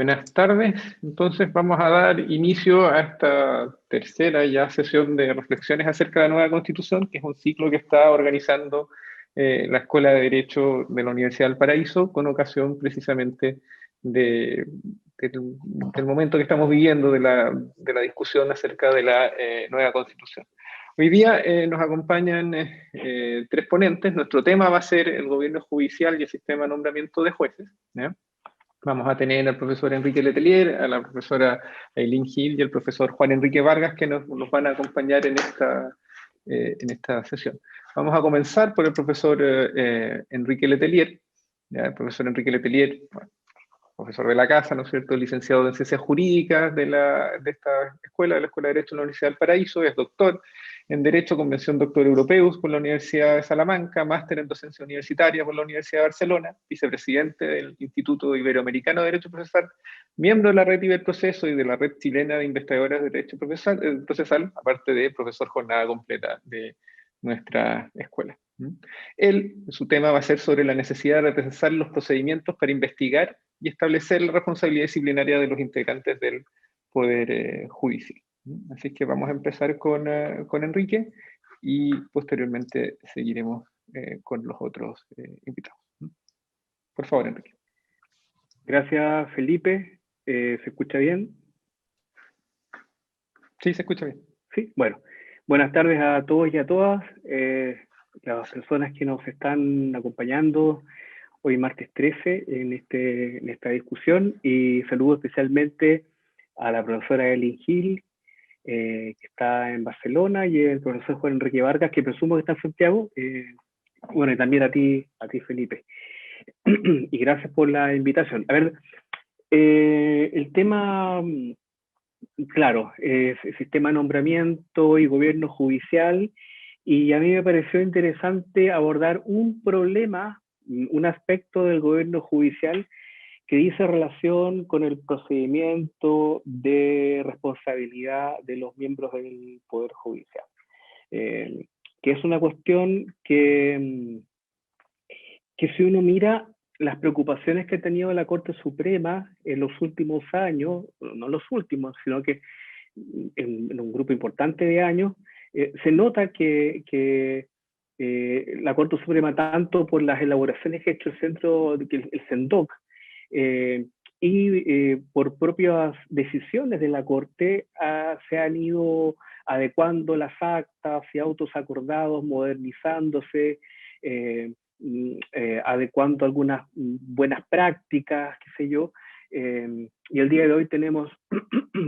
Buenas tardes. Entonces vamos a dar inicio a esta tercera ya sesión de reflexiones acerca de la nueva Constitución, que es un ciclo que está organizando la Escuela de Derecho de la Universidad del Paraíso con ocasión precisamente del momento que estamos viviendo de la discusión acerca de la nueva Constitución. Hoy día nos acompañan tres ponentes. Nuestro tema va a ser el gobierno judicial y el sistema de nombramiento de jueces, ¿ya? Vamos a tener al profesor Enrique Letelier, a la profesora Eileen Gil y al profesor Juan Enrique Vargas que nos van a acompañar en esta sesión. Vamos a comenzar por el profesor Enrique Letelier. ¿Ya? El profesor Enrique Letelier, bueno, profesor de la casa, ¿no es cierto?, licenciado en Ciencias Jurídicas de esta escuela, de la Escuela de Derecho de la Universidad del Paraíso, es doctor en Derecho, Convención Doctor Europeus por la Universidad de Salamanca, máster en Docencia Universitaria por la Universidad de Barcelona, vicepresidente del Instituto Iberoamericano de Derecho Procesal, miembro de la Red Iberproceso y de la Red Chilena de Investigadoras de Derecho Procesal, aparte de profesor jornada completa de nuestra escuela. Su tema va a ser sobre la necesidad de repensar los procedimientos para investigar y establecer la responsabilidad disciplinaria de los integrantes del Poder Judicial. Así que vamos a empezar con Enrique y posteriormente seguiremos con los otros invitados. Por favor, Enrique. Gracias, Felipe. ¿Se escucha bien? Sí, se escucha bien. Sí, bueno. Buenas tardes a todos y a todas, las personas que nos están acompañando hoy martes 13 en esta discusión, y saludo especialmente a la profesora Eileen Gil, que está en Barcelona, y el profesor Juan Enrique Vargas, que presumo que está en Santiago, bueno, y también a ti Felipe. Y gracias por la invitación. A ver, el tema, claro, es el sistema de nombramiento y gobierno judicial, y a mí me pareció interesante abordar un problema, un aspecto del gobierno judicial que dice relación con el procedimiento de responsabilidad de los miembros del Poder Judicial, que es una cuestión que si uno mira las preocupaciones que ha tenido la Corte Suprema en los últimos años, no los últimos, sino que en un grupo importante de años, se nota que la Corte Suprema, tanto por las elaboraciones que ha hecho el CENDOC, y por propias decisiones de la Corte, se han ido adecuando las actas y autos acordados, modernizándose, adecuando algunas buenas prácticas, qué sé yo, y el día de hoy tenemos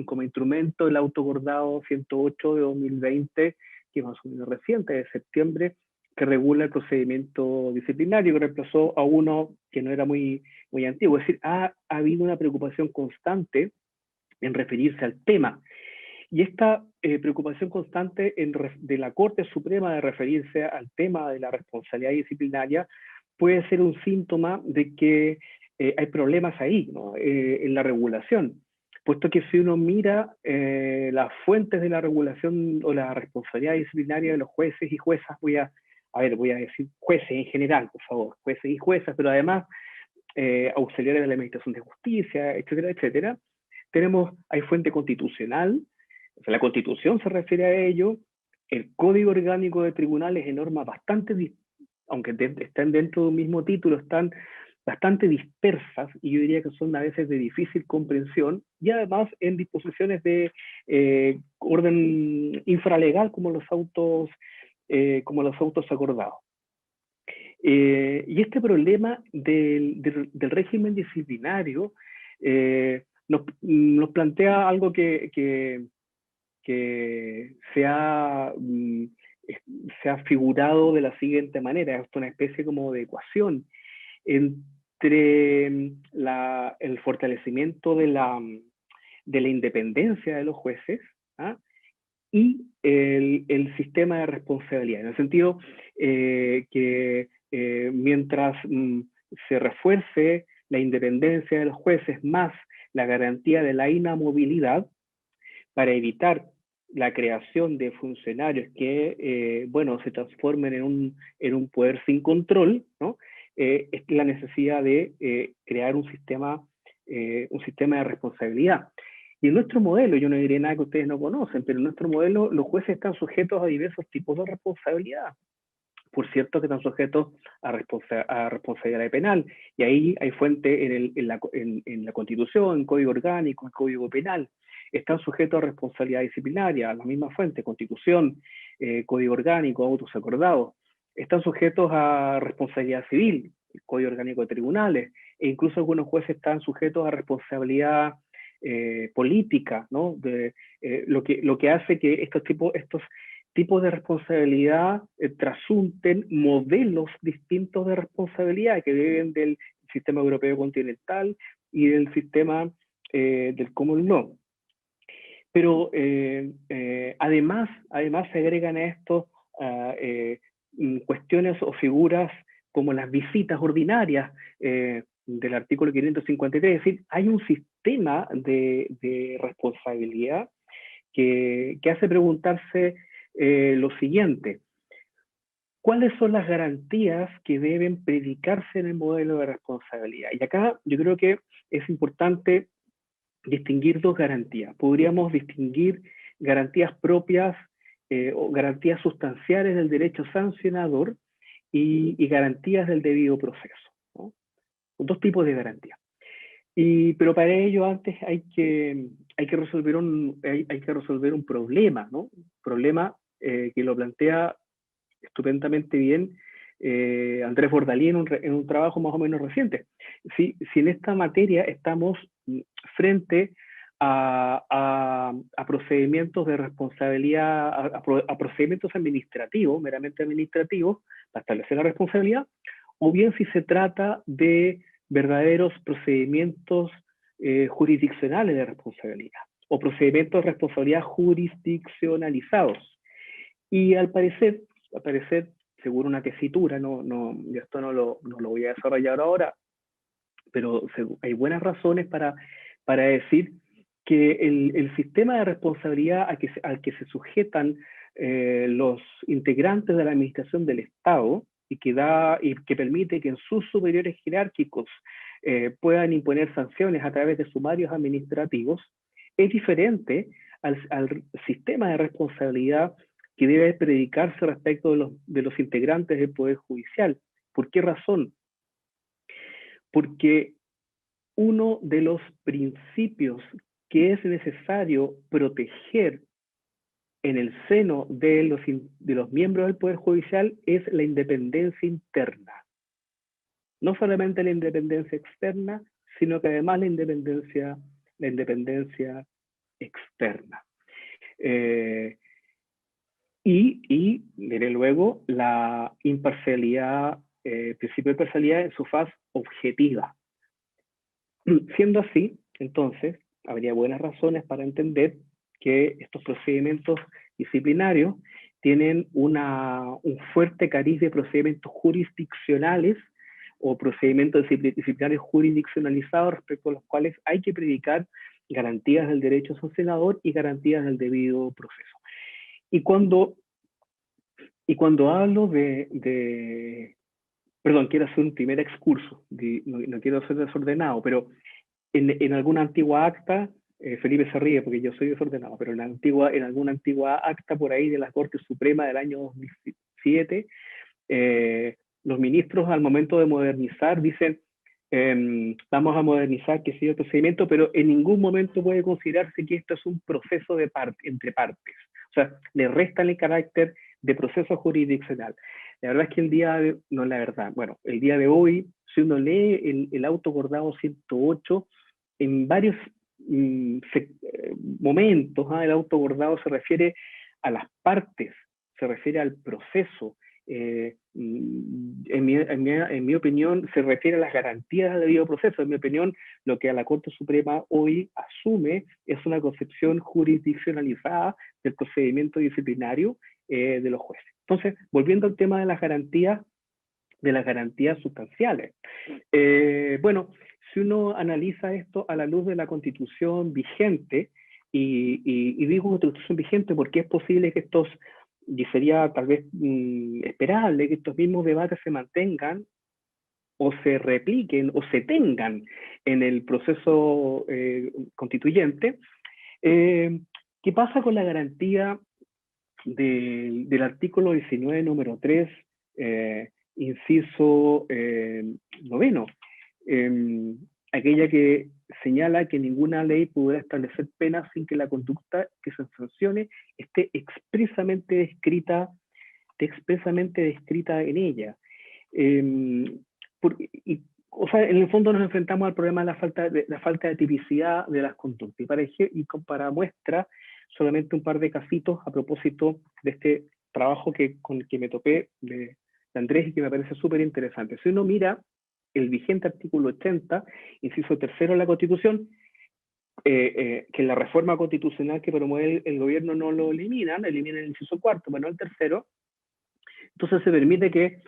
como instrumento el auto acordado 108 de 2020, que es más o menos reciente, de septiembre, que regula el procedimiento disciplinario, que reemplazó a uno que no era muy antiguo. Es decir, ha habido una preocupación constante en referirse al tema. Y esta preocupación constante de la Corte Suprema de referirse al tema de la responsabilidad disciplinaria puede ser un síntoma de que hay problemas ahí, ¿no? En la regulación, puesto que si uno mira las fuentes de la regulación o la responsabilidad disciplinaria de los jueces y juezas, voy a decir jueces en general, por favor, jueces y juezas, pero además auxiliares de la Administración de Justicia, etcétera, etcétera, hay fuente constitucional, o sea, la Constitución se refiere a ello, el Código Orgánico de Tribunales en normas aunque están dentro de un mismo título, están bastante dispersas, y yo diría que son a veces de difícil comprensión, y además en disposiciones de orden infralegal como los autos acordados. Y este problema del régimen disciplinario nos plantea algo que se ha figurado de la siguiente manera. Es una especie como de ecuación entre el fortalecimiento de la independencia de los jueces, ¿ah?, y el sistema de responsabilidad, en el sentido que mientras se refuerce la independencia de los jueces más la garantía de la inamovilidad, para evitar la creación de funcionarios que, se transformen en un poder sin control, ¿no? Es la necesidad de crear un sistema un sistema de responsabilidad. Y en nuestro modelo, yo no diré nada que ustedes no conocen, pero en nuestro modelo los jueces están sujetos a diversos tipos de responsabilidad. Por cierto, que están sujetos a responsabilidad penal. Y ahí hay fuente en la Constitución, en Código Orgánico, en Código Penal. Están sujetos a responsabilidad disciplinaria, a la misma fuente, Constitución, Código Orgánico, autos acordados. Están sujetos a responsabilidad civil, el Código Orgánico de Tribunales, e incluso algunos jueces están sujetos a responsabilidad política, ¿no? Lo que hace que estos tipos de responsabilidad trasunten modelos distintos de responsabilidad que viven del sistema europeo continental y del sistema del common law. Pero además se agregan a esto cuestiones o figuras como las visitas ordinarias del artículo 553, es decir, hay un sistema de responsabilidad que hace preguntarse lo siguiente: ¿cuáles son las garantías que deben predicarse en el modelo de responsabilidad? Y acá yo creo que es importante distinguir dos garantías. Podríamos distinguir garantías propias o garantías sustanciales del derecho sancionador y garantías del debido proceso, ¿no? Dos tipos de garantías. Pero para ello antes hay que resolver un problema, ¿no? Un problema que lo plantea estupendamente bien Andrés Bordalí en un trabajo más o menos reciente. Si en esta materia estamos frente a procedimientos de responsabilidad, a procedimientos administrativos, meramente administrativos, para establecer la responsabilidad, o bien si se trata de verdaderos procedimientos jurisdiccionales de responsabilidad, o procedimientos de responsabilidad jurisdiccionalizados. Y al parecer, según una tesitura, yo esto no lo voy a desarrollar ahora, pero hay buenas razones para decir que el sistema de responsabilidad al que se sujetan los integrantes de la administración del Estado y que permite que en sus superiores jerárquicos puedan imponer sanciones a través de sumarios administrativos, es diferente al sistema de responsabilidad que debe predicarse respecto de los integrantes del Poder Judicial. ¿Por qué razón? Porque uno de los principios que es necesario proteger en el seno de los miembros del Poder Judicial es la independencia interna. No solamente la independencia externa, sino que además la independencia externa. Y diré luego, la imparcialidad, principio de imparcialidad en su faz objetiva. Siendo así, entonces, habría buenas razones para entender que estos procedimientos disciplinarios tienen un fuerte cariz de procedimientos jurisdiccionales o procedimientos disciplinarios jurisdiccionalizados respecto a los cuales hay que predicar garantías del derecho sancionador y garantías del debido proceso. Y cuando hablo perdón, quiero hacer un primer excurso, no quiero ser desordenado, pero en alguna antigua acta, Felipe se ríe porque yo soy desordenado, pero en alguna antigua acta por ahí de la Corte Suprema del año 2007, los ministros al momento de modernizar dicen, vamos a modernizar que siga el procedimiento, pero en ningún momento puede considerarse que esto es un proceso entre partes. O sea, le restan el carácter de proceso jurisdiccional. La verdad es que el día de hoy, si uno lee el auto acordado 108, en varios momentos, el auto acordado se refiere a las partes, se refiere al proceso. En mi opinión, se refiere a las garantías del debido proceso. En mi opinión, lo que a la Corte Suprema hoy asume es una concepción jurisdiccionalizada del procedimiento disciplinario de los jueces. Entonces, volviendo al tema de las garantías sustanciales. Bueno, si uno analiza esto a la luz de la Constitución vigente, y digo Constitución vigente porque es posible que y sería tal vez esperable que estos mismos debates se mantengan o se repliquen o se tengan en el proceso constituyente. ¿Qué pasa con la garantía del artículo 19, número 3, inciso noveno? Aquella que señala que ninguna ley podrá establecer penas sin que la conducta que se sancione esté expresamente descrita en ella. O sea, en el fondo nos enfrentamos al problema de la falta de tipicidad de las conductas. Y para muestra, solamente un par de casitos a propósito de este trabajo con el que me topé de Andrés y que me parece súper interesante. Si uno mira el vigente artículo 80, inciso tercero de la Constitución, que la reforma constitucional que promueve el gobierno no lo eliminan el inciso cuarto, pero no el tercero. Entonces se permite que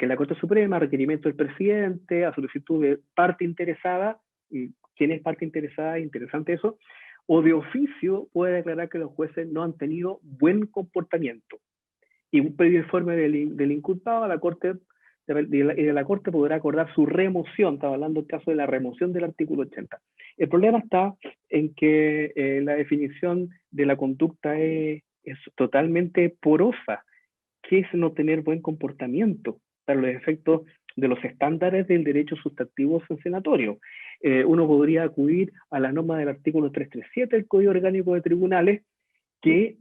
la Corte Suprema, a requerimiento del presidente, a solicitud de parte interesada, y quién es parte interesada, interesante eso, o de oficio puede declarar que los jueces no han tenido buen comportamiento. Y un previo informe del inculpado, la Corte podrá acordar su remoción. Estaba hablando del caso de la remoción del artículo 80. El problema está en que la definición de la conducta es totalmente porosa. ¿Qué es no tener buen comportamiento para los efectos de los estándares del derecho sustantivo sancionatorio? Uno podría acudir a la norma del artículo 337 del Código Orgánico de Tribunales que,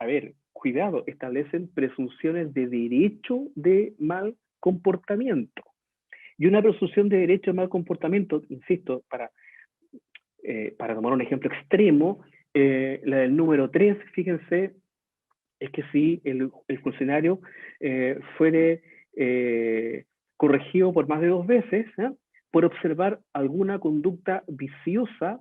a ver, cuidado, establecen presunciones de derecho de mal comportamiento. Y una presunción de derecho de mal comportamiento, insisto, para tomar un ejemplo extremo, la del número 3, fíjense, es que si el funcionario fuere corregido por más de 2 veces, por observar alguna conducta viciosa,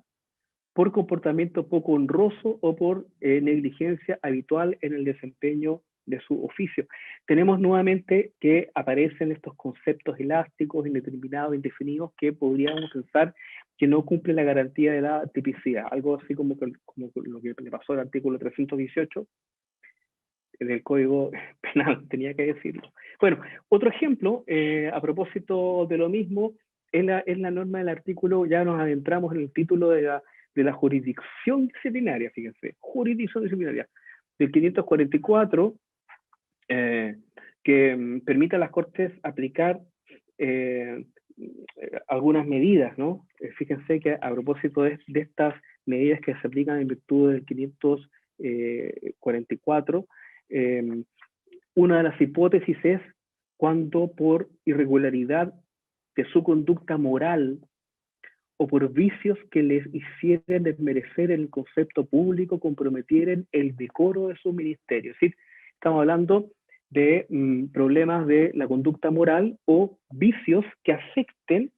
por comportamiento poco honroso o por negligencia habitual en el desempeño de su oficio. Tenemos nuevamente que aparecen estos conceptos elásticos, indeterminados, indefinidos, que podríamos pensar que no cumple la garantía de la tipicidad. Algo así como lo que le pasó al artículo 318 del Código Penal, tenía que decirlo. Bueno, otro ejemplo, a propósito de lo mismo, es la norma del artículo, ya nos adentramos en el título de la jurisdicción disciplinaria, fíjense, jurisdicción disciplinaria, del 544, que permite a las Cortes aplicar algunas medidas, ¿no? Fíjense que a propósito de estas medidas que se aplican en virtud del 544, una de las hipótesis es cuando por irregularidad de su conducta moral o por vicios que les hicieran desmerecer el concepto público, comprometieran el decoro de su ministerio. Es decir, estamos hablando de problemas de la conducta moral o vicios que afecten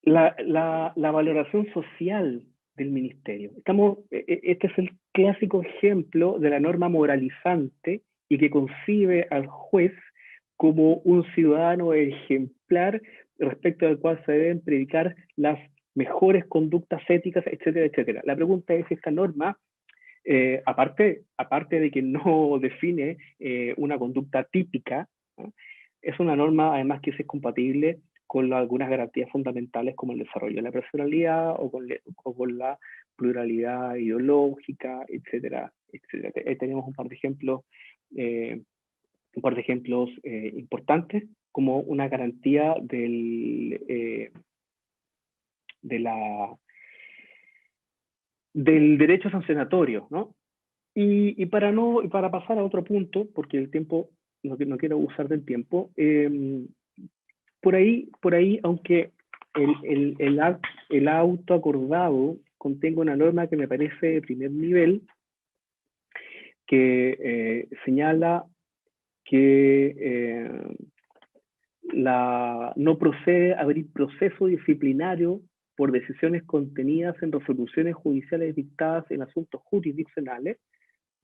la valoración social del ministerio. Este es el clásico ejemplo de la norma moralizante y que concibe al juez como un ciudadano ejemplar respecto al cual se deben predicar las mejores conductas éticas, etcétera, etcétera. La pregunta es si esta norma, aparte de que no define una conducta típica, ¿no? Es una norma además que es compatible con algunas garantías fundamentales como el desarrollo de la personalidad o con la pluralidad ideológica, etcétera, etcétera. Ahí tenemos un par de ejemplos importantes como una garantía del derecho sancionatorio, ¿no? Y para pasar a otro punto, porque el tiempo, no quiero usar del tiempo, por ahí, aunque el auto acordado contenga una norma que me parece de primer nivel, que señala que no procede a abrir proceso disciplinario por decisiones contenidas en resoluciones judiciales dictadas en asuntos jurisdiccionales,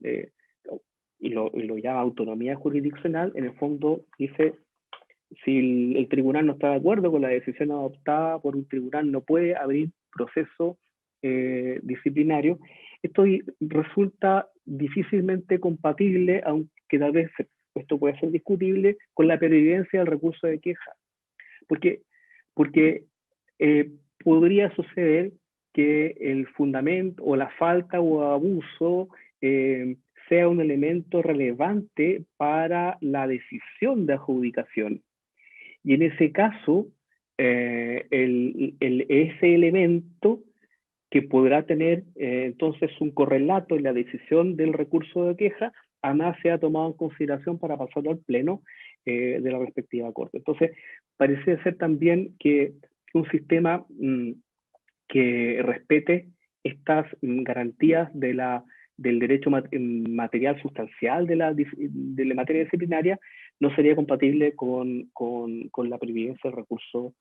y lo llama autonomía jurisdiccional. En el fondo dice, si el tribunal no está de acuerdo con la decisión adoptada por un tribunal, no puede abrir proceso disciplinario. Esto resulta difícilmente compatible, aunque tal vez esto puede ser discutible con la pervivencia del recurso de queja. Porque podría suceder que el fundamento o la falta o abuso sea un elemento relevante para la decisión de adjudicación. Y en ese caso, ese elemento que podrá tener entonces un correlato en la decisión del recurso de queja, además sea tomado en consideración para pasarlo al pleno de la respectiva corte. Entonces, parece ser también que un sistema que respete estas garantías del derecho material sustancial de la materia disciplinaria no sería compatible con la previdencia del recurso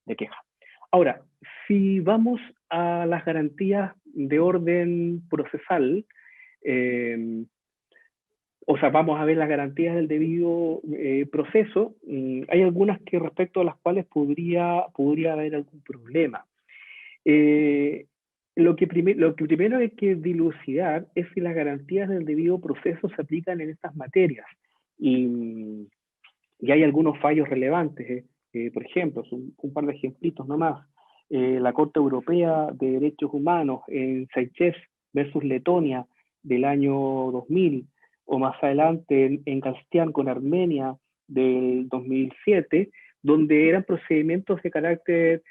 de queja. Ahora, si vamos a las garantías de orden procesal, o sea, vamos a ver las garantías del debido proceso, hay algunas que respecto a las cuales podría haber algún problema. Lo que primero hay que dilucidar es si las garantías del debido proceso se aplican en estas materias. Y hay algunos fallos relevantes. Por ejemplo, un par de ejemplitos nomás. La Corte Europea de Derechos Humanos en Seychelles versus Letonia del año 2000, o más adelante en Castián con Armenia del 2007, donde eran procedimientos de carácter,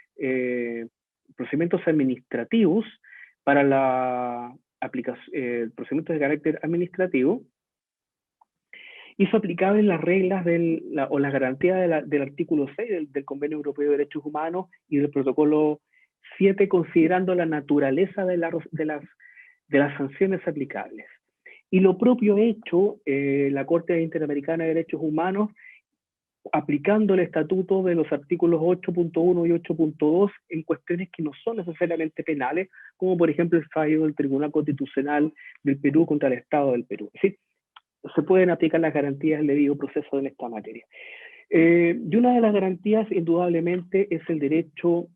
procedimientos administrativos para la aplicación, procedimientos de carácter administrativo, hizo aplicables las reglas o las garantías del artículo 6 del Convenio Europeo de Derechos Humanos y del Protocolo 7, considerando la naturaleza de las sanciones aplicables. Y lo propio hecho la Corte Interamericana de Derechos Humanos, aplicando el estatuto de los artículos 8.1 y 8.2 en cuestiones que no son necesariamente penales, como por ejemplo el fallo del Tribunal Constitucional del Perú contra el Estado del Perú. ¿Sí? Se pueden aplicar las garantías del debido proceso en esta materia. Y una de las garantías, indudablemente, es el derecho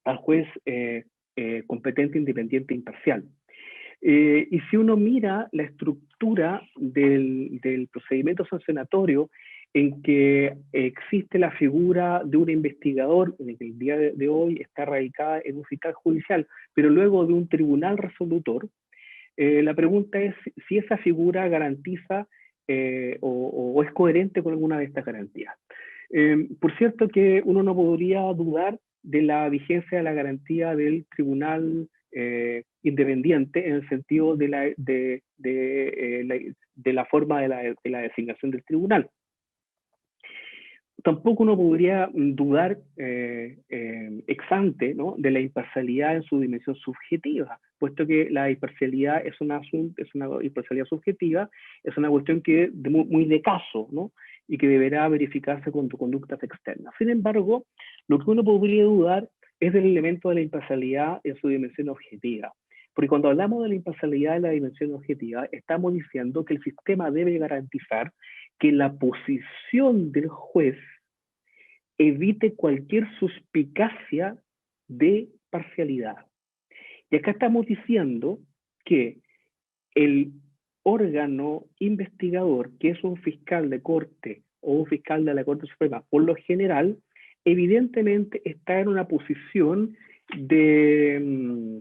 al juez competente, independiente e imparcial. Y si uno mira la estructura del procedimiento sancionatorio, en que existe la figura de un investigador, en el que el día de hoy está radicada en un fiscal judicial, pero luego de un tribunal resolutor, la pregunta es si esa figura garantiza o es coherente con alguna de estas garantías. Por cierto que uno no podría dudar de la vigencia de la garantía del tribunal independiente en el sentido de la forma de la designación del tribunal. Tampoco uno podría dudar ex ante, ¿no?, de la imparcialidad en su dimensión subjetiva, puesto que la imparcialidad es una imparcialidad subjetiva, es una cuestión que muy de caso, ¿no?, y que deberá verificarse con conductas externas. Sin embargo, lo que uno podría dudar es del elemento de la imparcialidad en su dimensión objetiva. Porque cuando hablamos de la imparcialidad en la dimensión objetiva, estamos diciendo que el sistema debe garantizar que la posición del juez evite cualquier suspicacia de parcialidad. Y acá estamos diciendo que el órgano investigador, que es un fiscal de corte o un fiscal de la Corte Suprema, por lo general, evidentemente está en una posición de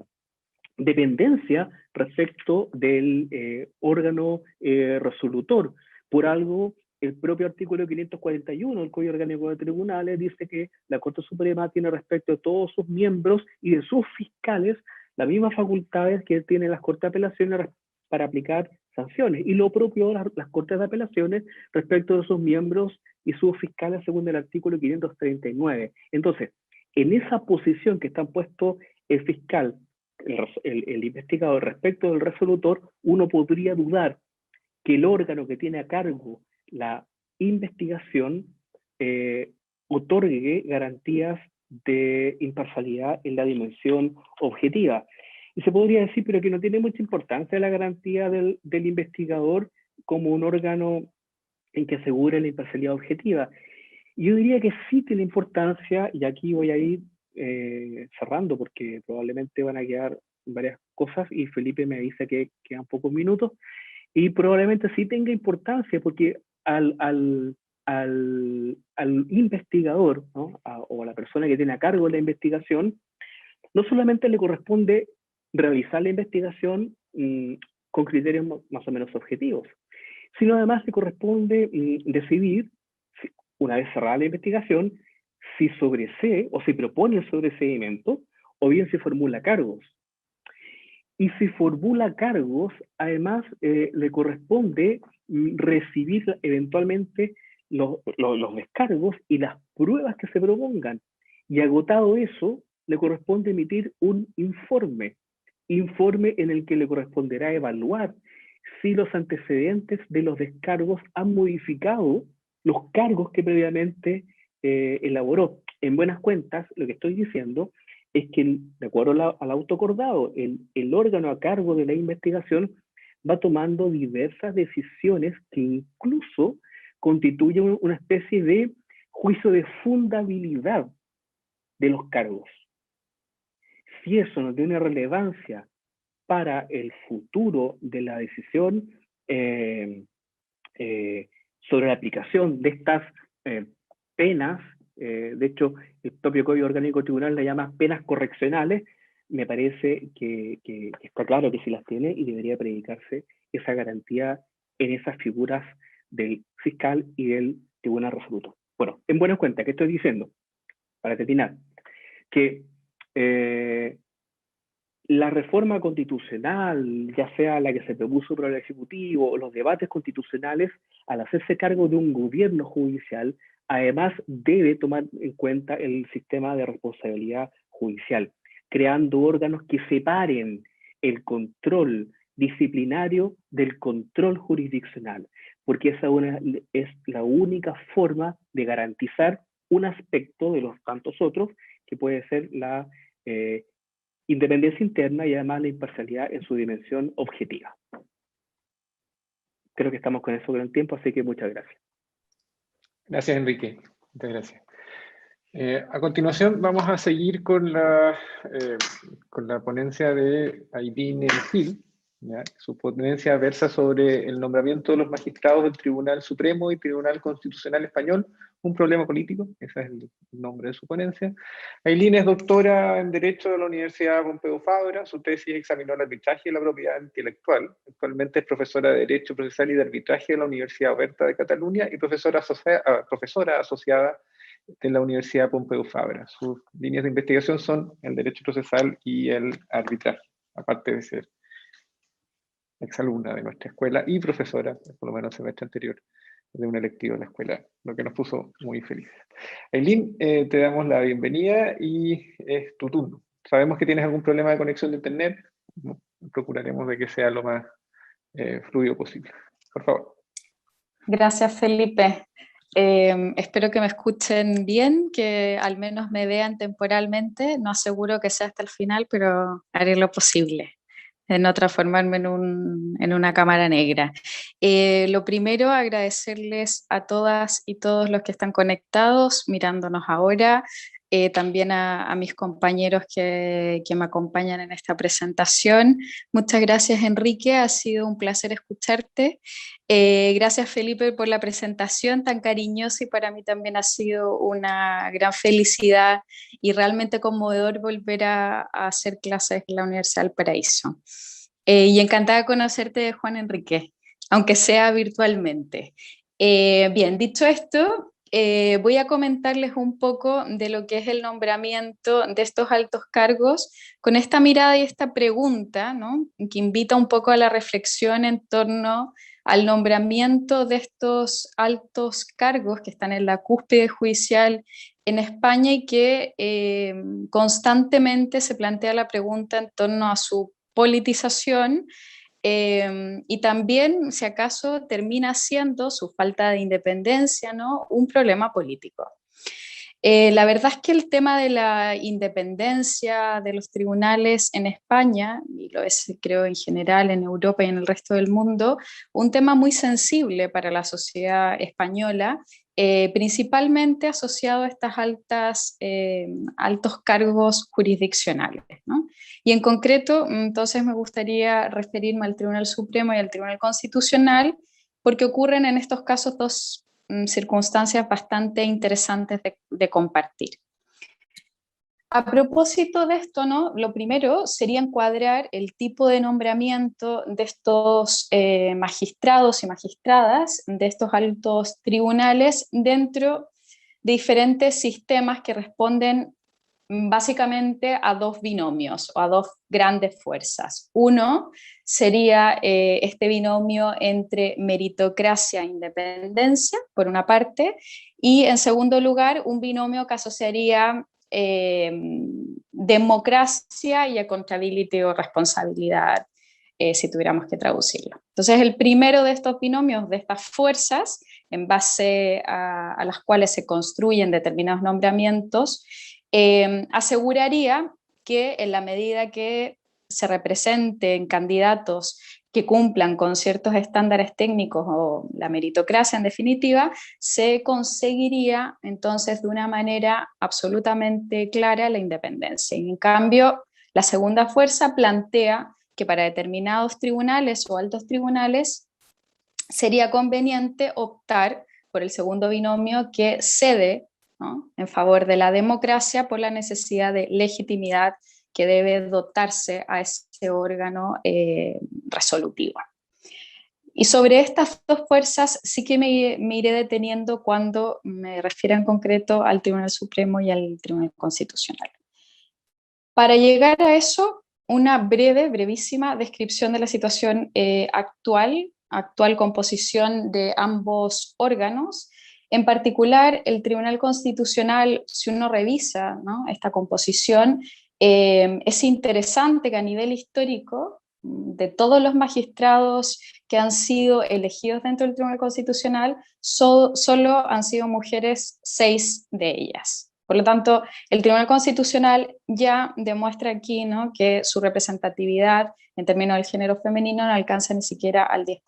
dependencia respecto del órgano resolutor. Por algo, el propio artículo 541 del Código Orgánico de Tribunales dice que la Corte Suprema tiene respecto de todos sus miembros y de sus fiscales las mismas facultades que tienen las Cortes de Apelaciones para aplicar sanciones, y lo propio las Cortes de Apelaciones respecto de sus miembros y sus fiscales según el artículo 539. Entonces, en esa posición que están puestos el fiscal, el investigador respecto del resolutor, uno podría dudar que el órgano que tiene a cargo la investigación otorgue garantías de imparcialidad en la dimensión objetiva. Y se podría decir, pero que no tiene mucha importancia la garantía del investigador como un órgano en que asegure la imparcialidad objetiva. Y yo diría que sí tiene importancia, y aquí voy a ir cerrando porque probablemente van a quedar varias cosas y Felipe me dice que quedan pocos minutos, y probablemente sí tenga importancia porque al investigador, ¿no? O a la persona que tiene a cargo de la investigación, no solamente le corresponde realizar la investigación con criterios más o menos objetivos, sino además le corresponde decidir, una vez cerrada la investigación, si sobresee o si propone el sobreseimiento, o bien si formula cargos. Y si formula cargos, además le corresponde recibir eventualmente los descargos y las pruebas que se propongan. Y agotado eso, le corresponde emitir un informe en el que le corresponderá evaluar si los antecedentes de los descargos han modificado los cargos que previamente elaboró. En buenas cuentas, lo que estoy diciendo es que, de acuerdo al auto acordado, el órgano a cargo de la investigación va tomando diversas decisiones que incluso constituyen una especie de juicio de fundabilidad de los cargos. Si eso no tiene relevancia para el futuro de la decisión sobre la aplicación de estas penas, de hecho, el propio Código Orgánico Tribunal la llama penas correccionales, me parece que está claro que sí las tiene y debería predicarse esa garantía en esas figuras del fiscal y del tribunal resoluto. Bueno, en buena cuenta, ¿qué estoy diciendo? Para terminar, que la reforma constitucional, ya sea la que se propuso por el Ejecutivo o los debates constitucionales, al hacerse cargo de un gobierno judicial, además debe tomar en cuenta el sistema de responsabilidad judicial, creando órganos que separen el control disciplinario del control jurisdiccional, porque esa es la única forma de garantizar un aspecto de los tantos otros, que puede ser la independencia interna y además la imparcialidad en su dimensión objetiva. Creo que estamos con eso gran tiempo, así que muchas gracias. Gracias, Enrique. Muchas gracias. A continuación vamos a seguir con la ponencia de Aylin Gil. ¿Ya? Su ponencia versa sobre el nombramiento de los magistrados del Tribunal Supremo y Tribunal Constitucional Español, un problema político, ese es el nombre de su ponencia. Aylin es doctora en Derecho de la Universidad Pompeu Fabra, su tesis examinó el arbitraje y la propiedad intelectual. Actualmente es profesora de Derecho Procesal y de Arbitraje de la Universidad Oberta de Cataluña y profesora asociada de la Universidad Pompeu Fabra. Sus líneas de investigación son el Derecho Procesal y el Arbitraje, aparte de ser exalumna de nuestra escuela y profesora, por lo menos el semestre anterior, de un electivo en la escuela, lo que nos puso muy felices. Aylin, te damos la bienvenida y es tu turno. Sabemos que tienes algún problema de conexión de internet, procuraremos de que sea lo más fluido posible. Por favor. Gracias, Felipe. Espero que me escuchen bien, que al menos me vean temporalmente. No aseguro que sea hasta el final, pero haré lo posible de no transformarme en una cámara negra. Lo primero, agradecerles a todas y todos los que están conectados, mirándonos ahora, también a mis compañeros que me acompañan en esta presentación. Muchas gracias, Enrique, ha sido un placer escucharte. Gracias, Felipe, por la presentación tan cariñosa, y para mí también ha sido una gran felicidad y realmente conmovedor volver a hacer clases en la Universidad del Paraíso. Y encantada de conocerte, Juan Enrique, aunque sea virtualmente. Bien, dicho esto, voy a comentarles un poco de lo que es el nombramiento de estos altos cargos con esta mirada y esta pregunta, ¿no?, que invita un poco a la reflexión en torno al nombramiento de estos altos cargos que están en la cúspide judicial en España y que constantemente se plantea la pregunta en torno a su politización y también, si acaso, termina siendo su falta de independencia, ¿no?, un problema político. La verdad es que el tema de la independencia de los tribunales en España, y lo es creo en general en Europa y en el resto del mundo, un tema muy sensible para la sociedad española, principalmente asociado a estos altos cargos jurisdiccionales, ¿no? Y en concreto, entonces me gustaría referirme al Tribunal Supremo y al Tribunal Constitucional, porque ocurren en estos casos dos circunstancias bastante interesantes de compartir. A propósito de esto, ¿no? Lo primero sería encuadrar el tipo de nombramiento de estos magistrados y magistradas, de estos altos tribunales, dentro de diferentes sistemas que responden básicamente a dos binomios o a dos grandes fuerzas. Uno sería este binomio entre meritocracia e independencia, por una parte, y en segundo lugar, un binomio que asociaría democracia y accountability o responsabilidad, si tuviéramos que traducirlo. Entonces, el primero de estos binomios, de estas fuerzas, en base a las cuales se construyen determinados nombramientos, aseguraría que en la medida que se representen candidatos que cumplan con ciertos estándares técnicos o la meritocracia en definitiva, se conseguiría entonces de una manera absolutamente clara la independencia. Y en cambio, la segunda fuerza plantea que para determinados tribunales o altos tribunales sería conveniente optar por el segundo binomio que cede, ¿no?, en favor de la democracia por la necesidad de legitimidad que debe dotarse a ese órgano resolutivo. Y sobre estas dos fuerzas sí que me iré deteniendo cuando me refiero en concreto al Tribunal Supremo y al Tribunal Constitucional. Para llegar a eso, una brevísima descripción de la situación actual composición de ambos órganos. En particular, el Tribunal Constitucional, si uno revisa, ¿no?, esta composición, es interesante que a nivel histórico, de todos los magistrados que han sido elegidos dentro del Tribunal Constitucional, solo han sido mujeres 6 de ellas. Por lo tanto, el Tribunal Constitucional ya demuestra aquí, ¿no?, que su representatividad en términos del género femenino no alcanza ni siquiera al 10%.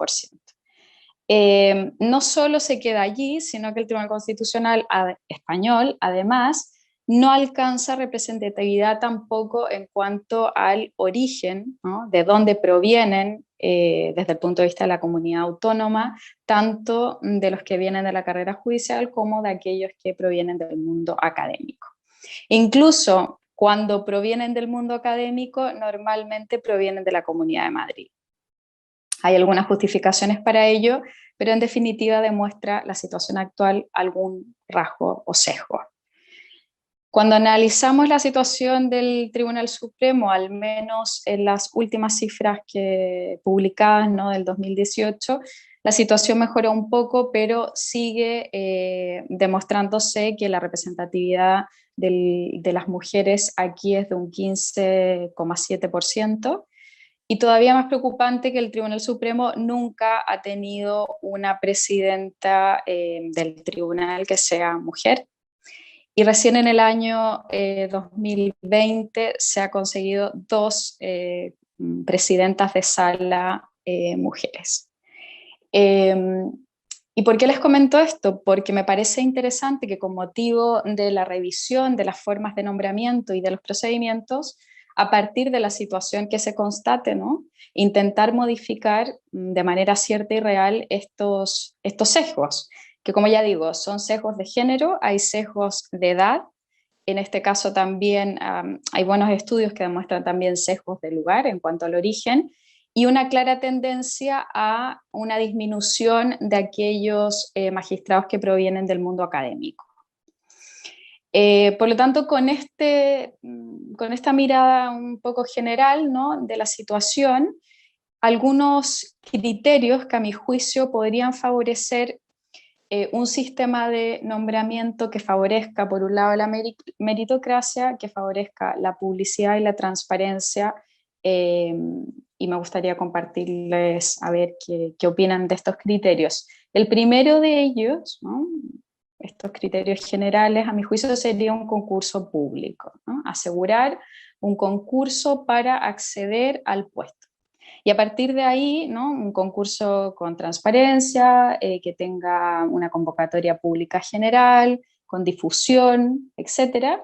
No solo se queda allí, sino que el Tribunal Constitucional español, además, no alcanza representatividad tampoco en cuanto al origen, ¿no?, de dónde provienen, desde el punto de vista de la comunidad autónoma, tanto de los que vienen de la carrera judicial como de aquellos que provienen del mundo académico. Incluso cuando provienen del mundo académico, normalmente provienen de la Comunidad de Madrid. Hay algunas justificaciones para ello, pero en definitiva demuestra la situación actual algún rasgo o sesgo. Cuando analizamos la situación del Tribunal Supremo, al menos en las últimas cifras publicadas, ¿no?, del 2018, la situación mejoró un poco, pero sigue demostrándose que la representatividad de las mujeres aquí es de un 15,7%, y todavía más preocupante que el Tribunal Supremo nunca ha tenido una presidenta del tribunal que sea mujer. Y recién en el año 2020 se ha conseguido 2 presidentas de sala mujeres. ¿Y por qué les comento esto? Porque me parece interesante que con motivo de la revisión de las formas de nombramiento y de los procedimientos, a partir de la situación que se constate, ¿no?, intentar modificar de manera cierta y real estos sesgos, que como ya digo, son sesgos de género, hay sesgos de edad, en este caso también hay buenos estudios que demuestran también sesgos de lugar en cuanto al origen, y una clara tendencia a una disminución de aquellos magistrados que provienen del mundo académico. Por lo tanto, con esta mirada un poco general, ¿no?, de la situación, algunos criterios que a mi juicio podrían favorecer un sistema de nombramiento que favorezca, por un lado, la meritocracia, que favorezca la publicidad y la transparencia, y me gustaría compartirles a ver qué opinan de estos criterios. El primero de ellos, ¿no?, estos criterios generales, a mi juicio, sería un concurso público, ¿no?, asegurar un concurso para acceder al puesto. Y a partir de ahí, ¿no?, un concurso con transparencia, que tenga una convocatoria pública general, con difusión, etcétera,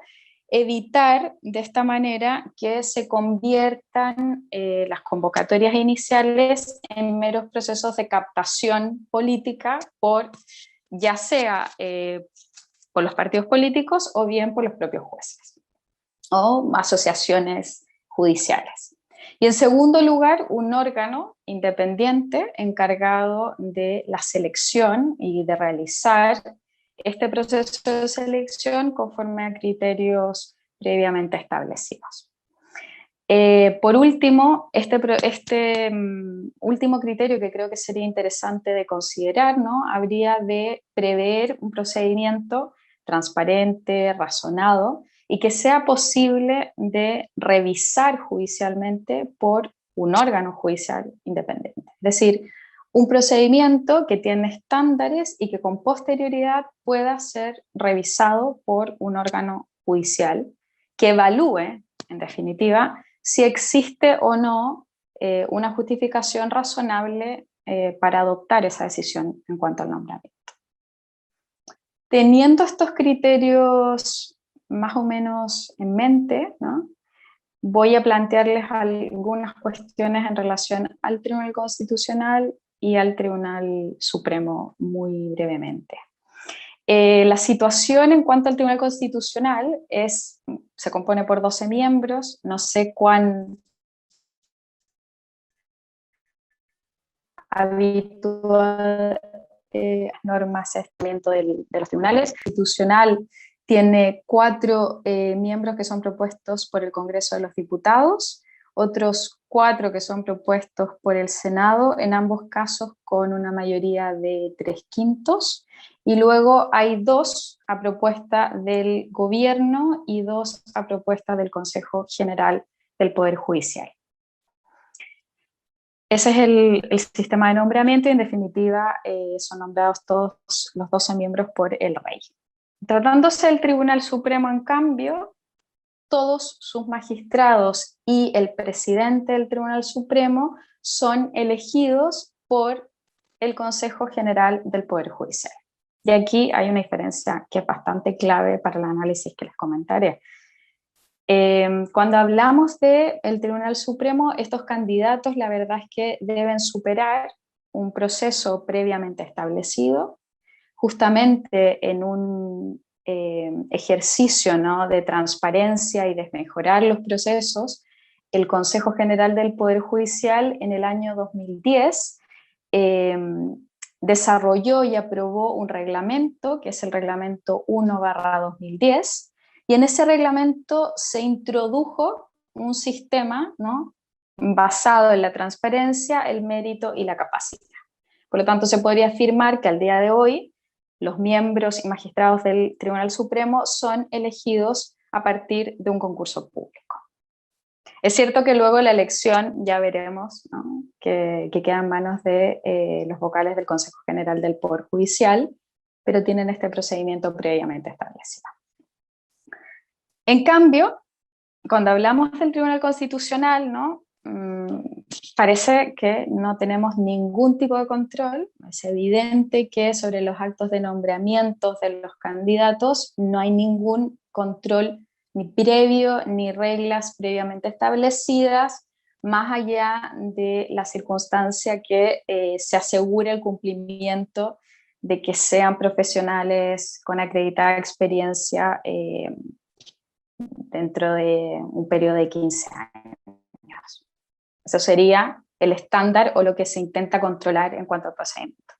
evitar de esta manera que se conviertan las convocatorias iniciales en meros procesos de captación política por, ya sea por los partidos políticos o bien por los propios jueces o asociaciones judiciales. Y en segundo lugar, un órgano independiente encargado de la selección y de realizar este proceso de selección conforme a criterios previamente establecidos. Por último, este último criterio que creo que sería interesante de considerar, ¿no? Habría de prever un procedimiento transparente, razonado, y que sea posible de revisar judicialmente por un órgano judicial independiente. Es decir, un procedimiento que tiene estándares y que con posterioridad pueda ser revisado por un órgano judicial que evalúe, en definitiva, si existe o no una justificación razonable para adoptar esa decisión en cuanto al nombramiento. Teniendo estos criterios más o menos en mente, ¿no? Voy a plantearles algunas cuestiones en relación al Tribunal Constitucional y al Tribunal Supremo muy brevemente. La situación en cuanto al Tribunal Constitucional se compone por 12 miembros, no sé cuán habitual normas de estamento de los tribunales. El Constitucional tiene 4 miembros que son propuestos por el Congreso de los Diputados, otros 4 que son propuestos por el Senado, en ambos casos con una mayoría de 3/5, y luego hay 2 a propuesta del Gobierno y 2 a propuesta del Consejo General del Poder Judicial. Ese es el sistema de nombramiento y en definitiva son nombrados todos los 12 miembros por el rey. Tratándose del Tribunal Supremo, en cambio, todos sus magistrados y el presidente del Tribunal Supremo son elegidos por el Consejo General del Poder Judicial. Y aquí hay una diferencia que es bastante clave para el análisis que les comentaré. Cuando hablamos del Tribunal Supremo, estos candidatos la verdad es que deben superar un proceso previamente establecido, justamente en un ejercicio, ¿no?, de transparencia y de mejorar los procesos. El Consejo General del Poder Judicial en el año 2010 desarrolló y aprobó un reglamento, que es el reglamento 1/2010, y en ese reglamento se introdujo un sistema, ¿no?, basado en la transparencia, el mérito y la capacidad. Por lo tanto, se podría afirmar que al día de hoy los miembros y magistrados del Tribunal Supremo son elegidos a partir de un concurso público. Es cierto que luego la elección, ya veremos, ¿no?, que queda en manos de los vocales del Consejo General del Poder Judicial, pero tienen este procedimiento previamente establecido. En cambio, cuando hablamos del Tribunal Constitucional, ¿no?, parece que no tenemos ningún tipo de control. Es evidente que sobre los actos de nombramientos de los candidatos no hay ningún control ni previo, ni reglas previamente establecidas, más allá de la circunstancia que se asegure el cumplimiento de que sean profesionales con acreditada experiencia dentro de un periodo de 15 años. Eso sería el estándar o lo que se intenta controlar en cuanto al procedimiento.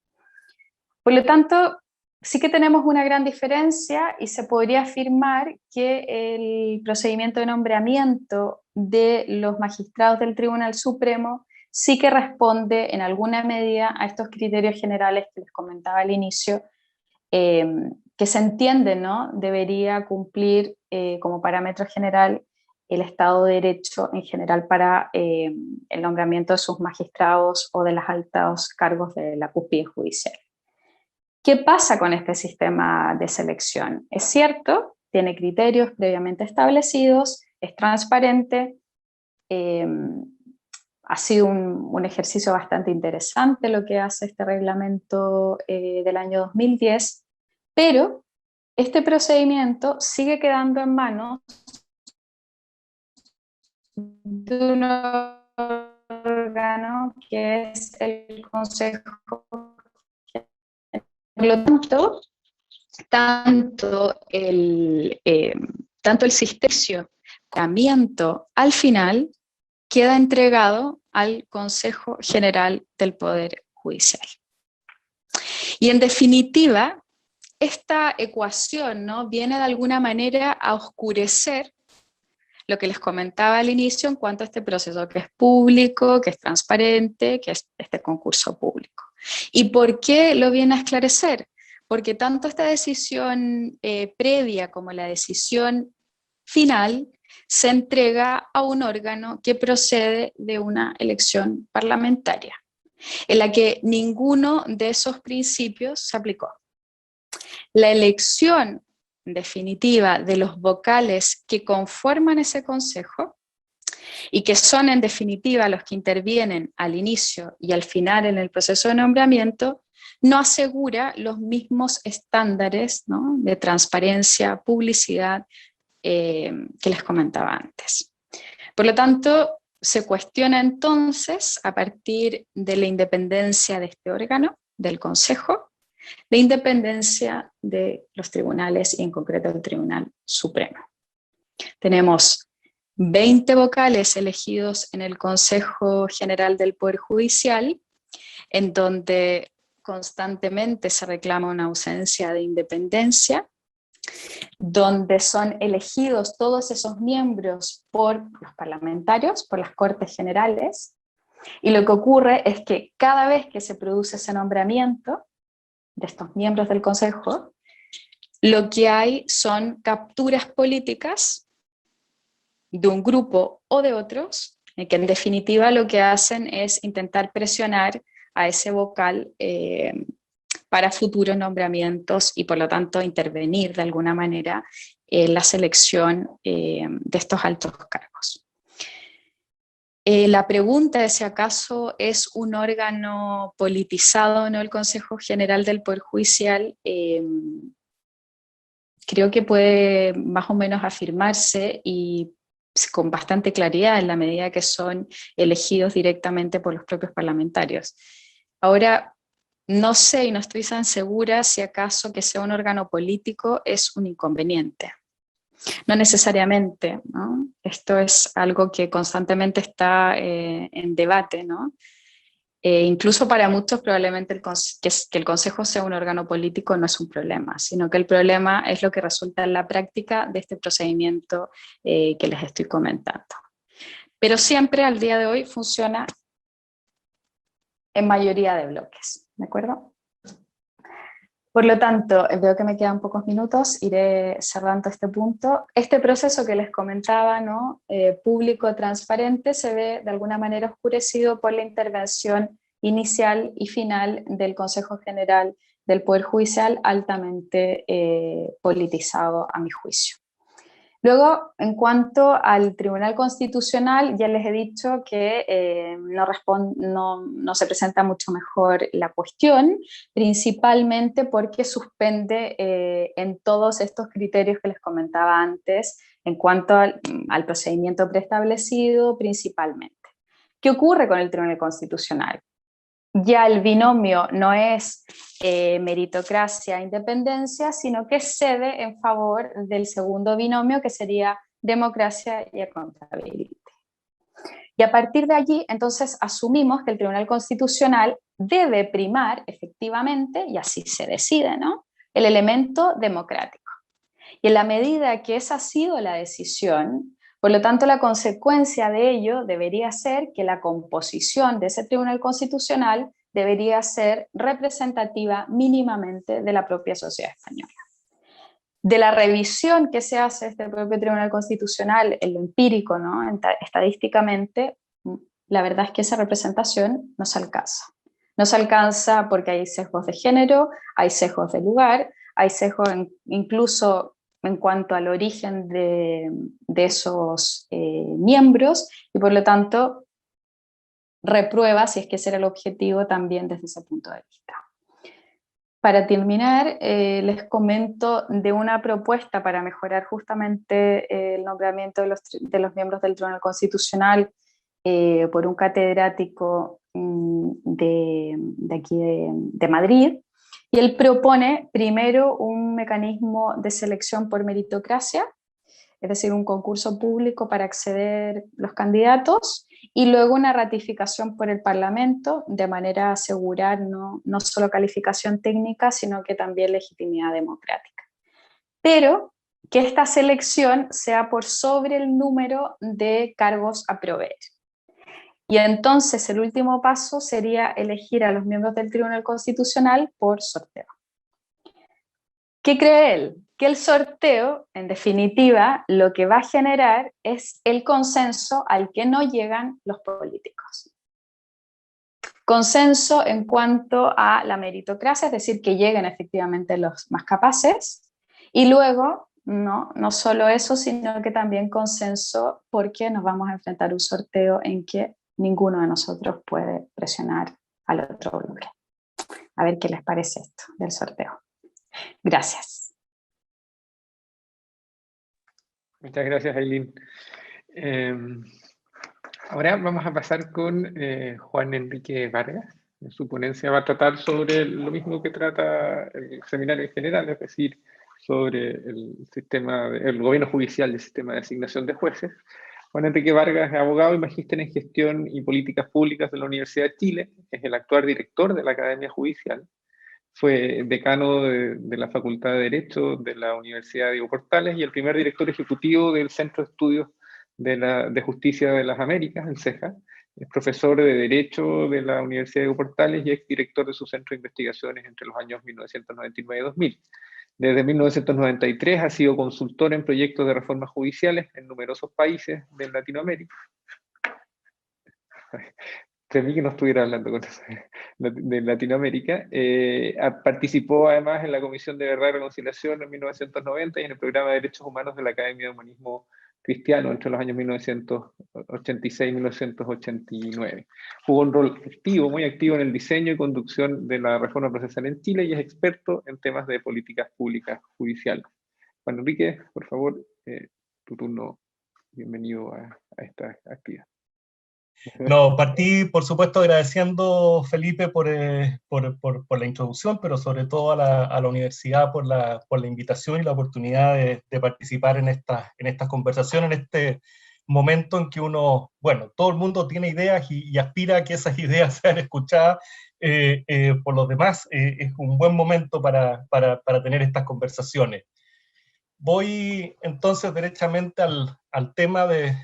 Por lo tanto, sí que tenemos una gran diferencia y se podría afirmar que el procedimiento de nombramiento de los magistrados del Tribunal Supremo sí que responde en alguna medida a estos criterios generales que les comentaba al inicio, que se entiende, ¿no?, debería cumplir como parámetro general el Estado de Derecho en general para el nombramiento de sus magistrados o de los altos cargos de la cúspide judicial. ¿Qué pasa con este sistema de selección? Es cierto, tiene criterios previamente establecidos, es transparente, ha sido un ejercicio bastante interesante lo que hace este reglamento del año 2010, pero este procedimiento sigue quedando en manos de un órgano que es el Consejo. Por lo tanto, tanto el sistema al final queda entregado al Consejo General del Poder Judicial. Y en definitiva, esta ecuación, ¿no?, viene de alguna manera a oscurecer lo que les comentaba al inicio en cuanto a este proceso que es público, que es transparente, que es este concurso público. ¿Y por qué lo viene a esclarecer? Porque tanto esta decisión previa como la decisión final se entrega a un órgano que procede de una elección parlamentaria, en la que ninguno de esos principios se aplicó. La elección definitiva de los vocales que conforman ese consejo y que son en definitiva los que intervienen al inicio y al final en el proceso de nombramiento, no asegura los mismos estándares, ¿no?, de transparencia, publicidad que les comentaba antes. Por lo tanto, se cuestiona entonces, a partir de la independencia de este órgano, del Consejo, la independencia de los tribunales y en concreto del Tribunal Supremo. Tenemos 20 vocales elegidos en el Consejo General del Poder Judicial, en donde constantemente se reclama una ausencia de independencia, donde son elegidos todos esos miembros por los parlamentarios, por las Cortes Generales, y lo que ocurre es que cada vez que se produce ese nombramiento de estos miembros del Consejo, lo que hay son capturas políticas de un grupo o de otros, que en definitiva lo que hacen es intentar presionar a ese vocal para futuros nombramientos y por lo tanto intervenir de alguna manera en la selección de estos altos cargos. La pregunta es si acaso es un órgano politizado o no el Consejo General del Poder Judicial. Creo que puede más o menos afirmarse y con bastante claridad en la medida que son elegidos directamente por los propios parlamentarios. Ahora, no sé y no estoy tan segura si acaso que sea un órgano político es un inconveniente. No necesariamente, ¿no? Esto es algo que constantemente está en debate, ¿no? Incluso para muchos probablemente que el Consejo sea un órgano político no es un problema, sino que el problema es lo que resulta en la práctica de este procedimiento que les estoy comentando. Pero siempre al día de hoy funciona en mayoría de bloques, ¿de acuerdo? Por lo tanto, veo que me quedan pocos minutos, iré cerrando este punto. Este proceso que les comentaba, ¿no?, público, transparente, se ve de alguna manera oscurecido por la intervención inicial y final del Consejo General del Poder Judicial, altamente politizado a mi juicio. Luego, en cuanto al Tribunal Constitucional, ya les he dicho que no se presenta mucho mejor la cuestión, principalmente porque suspende en todos estos criterios que les comentaba antes, en cuanto al procedimiento preestablecido principalmente. ¿Qué ocurre con el Tribunal Constitucional? Ya el binomio no es meritocracia e independencia, sino que cede en favor del segundo binomio, que sería democracia y accountability. Y a partir de allí, entonces, asumimos que el Tribunal Constitucional debe primar, efectivamente, y así se decide, ¿no?, el elemento democrático. Y en la medida que esa ha sido la decisión, por lo tanto, la consecuencia de ello debería ser que la composición de ese Tribunal Constitucional debería ser representativa mínimamente de la propia sociedad española. De la revisión que se hace de este propio Tribunal Constitucional en lo empírico, ¿no?, estadísticamente, la verdad es que esa representación no se alcanza. No se alcanza porque hay sesgos de género, hay sesgos de lugar, hay sesgos incluso en cuanto al origen de esos miembros, y por lo tanto reprueba si es que ese era el objetivo también desde ese punto de vista. Para terminar, les comento de una propuesta para mejorar justamente el nombramiento de los miembros del Tribunal Constitucional por un catedrático de aquí de Madrid, y él propone primero un mecanismo de selección por meritocracia, es decir, un concurso público para acceder los candidatos, y luego una ratificación por el Parlamento, de manera a asegurar no solo calificación técnica, sino que también legitimidad democrática. Pero que esta selección sea por sobre el número de cargos a proveer. Y entonces el último paso sería elegir a los miembros del Tribunal Constitucional por sorteo. ¿Qué cree él? Que el sorteo, en definitiva, lo que va a generar es el consenso al que no llegan los políticos. Consenso en cuanto a la meritocracia, es decir, que lleguen efectivamente los más capaces, y luego, no solo eso, sino que también consenso porque nos vamos a enfrentar a un sorteo en que ninguno de nosotros puede presionar al otro bloque. A ver qué les parece esto del sorteo. Gracias. Muchas gracias, Ailín. Ahora vamos a pasar con Juan Enrique Vargas. Su ponencia va a tratar sobre lo mismo que trata el seminario en general, es decir, sobre el gobierno judicial y el sistema de asignación de jueces. Juan Enrique Vargas es abogado y magíster en gestión y políticas públicas de la Universidad de Chile, es el actual director de la Academia Judicial, fue decano de la Facultad de Derecho de la Universidad Diego Portales y el primer director ejecutivo del Centro de Estudios de Justicia de las Américas, el CEJA. Es profesor de Derecho de la Universidad Diego Portales y exdirector de su centro de investigaciones entre los años 1999 y 2000. Desde 1993 ha sido consultor en proyectos de reformas judiciales en numerosos países de Latinoamérica. Temí que no estuviera hablando de Latinoamérica. Participó además en la Comisión de Verdad y Reconciliación en 1990 y en el Programa de Derechos Humanos de la Academia de Humanismo Cristiano entre los años 1986 y 1989. Jugó un rol activo, muy activo en el diseño y conducción de la reforma procesal en Chile y es experto en temas de políticas públicas judiciales. Juan Enrique, por favor, tu turno. Bienvenido a esta actividad. No, partí, por supuesto, agradeciendo, Felipe, por la introducción, pero sobre todo a la universidad por la invitación y la oportunidad de participar en estas conversaciones, en este momento en que uno, bueno, todo el mundo tiene ideas y aspira a que esas ideas sean escuchadas por los demás. Es un buen momento para tener estas conversaciones. Voy entonces derechamente al tema del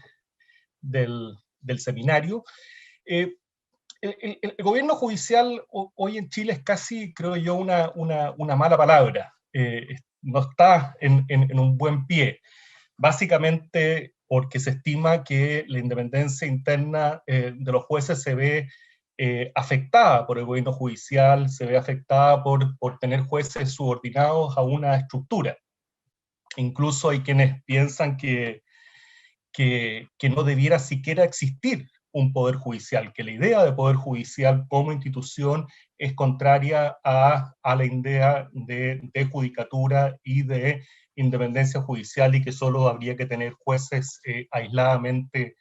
seminario. El gobierno judicial hoy en Chile es casi, creo yo, una mala palabra. No está en un buen pie. Básicamente porque se estima que la independencia interna de los jueces se ve afectada por el gobierno judicial, se ve afectada por tener jueces subordinados a una estructura. Incluso hay quienes piensan que no debiera siquiera existir un poder judicial, que la idea de poder judicial como institución es contraria a la idea de judicatura y de independencia judicial y que solo habría que tener jueces aisladamente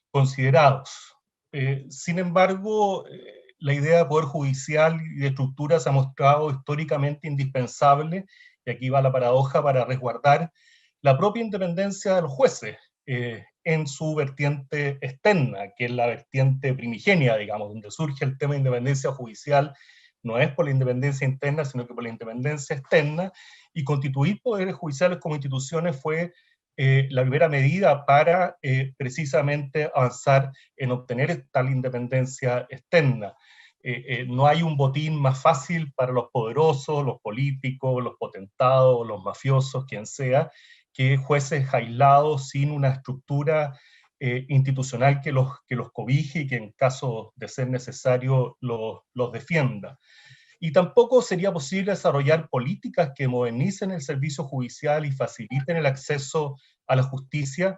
considerados. Sin embargo, la idea de poder judicial y de estructura se ha mostrado históricamente indispensable, y aquí va la paradoja, para resguardar la propia independencia de los jueces, en su vertiente externa, que es la vertiente primigenia, digamos, donde surge el tema de independencia judicial, no es por la independencia interna, sino que por la independencia externa, y constituir poderes judiciales como instituciones fue la primera medida para precisamente avanzar en obtener tal independencia externa. No hay un botín más fácil para los poderosos, los políticos, los potentados, los mafiosos, quien sea, que jueces aislados sin una estructura institucional que los cobije y que en caso de ser necesario los defienda. Y tampoco sería posible desarrollar políticas que modernicen el servicio judicial y faciliten el acceso a la justicia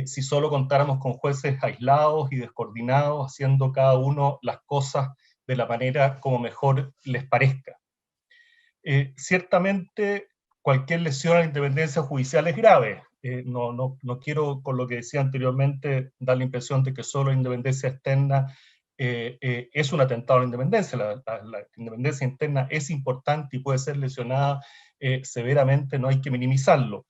si solo contáramos con jueces aislados y descoordinados, haciendo cada uno las cosas de la manera como mejor les parezca. Ciertamente cualquier lesión a la independencia judicial es grave. No quiero, con lo que decía anteriormente, dar la impresión de que solo la independencia externa es un atentado a la independencia. La independencia interna es importante y puede ser lesionada severamente, no hay que minimizarlo.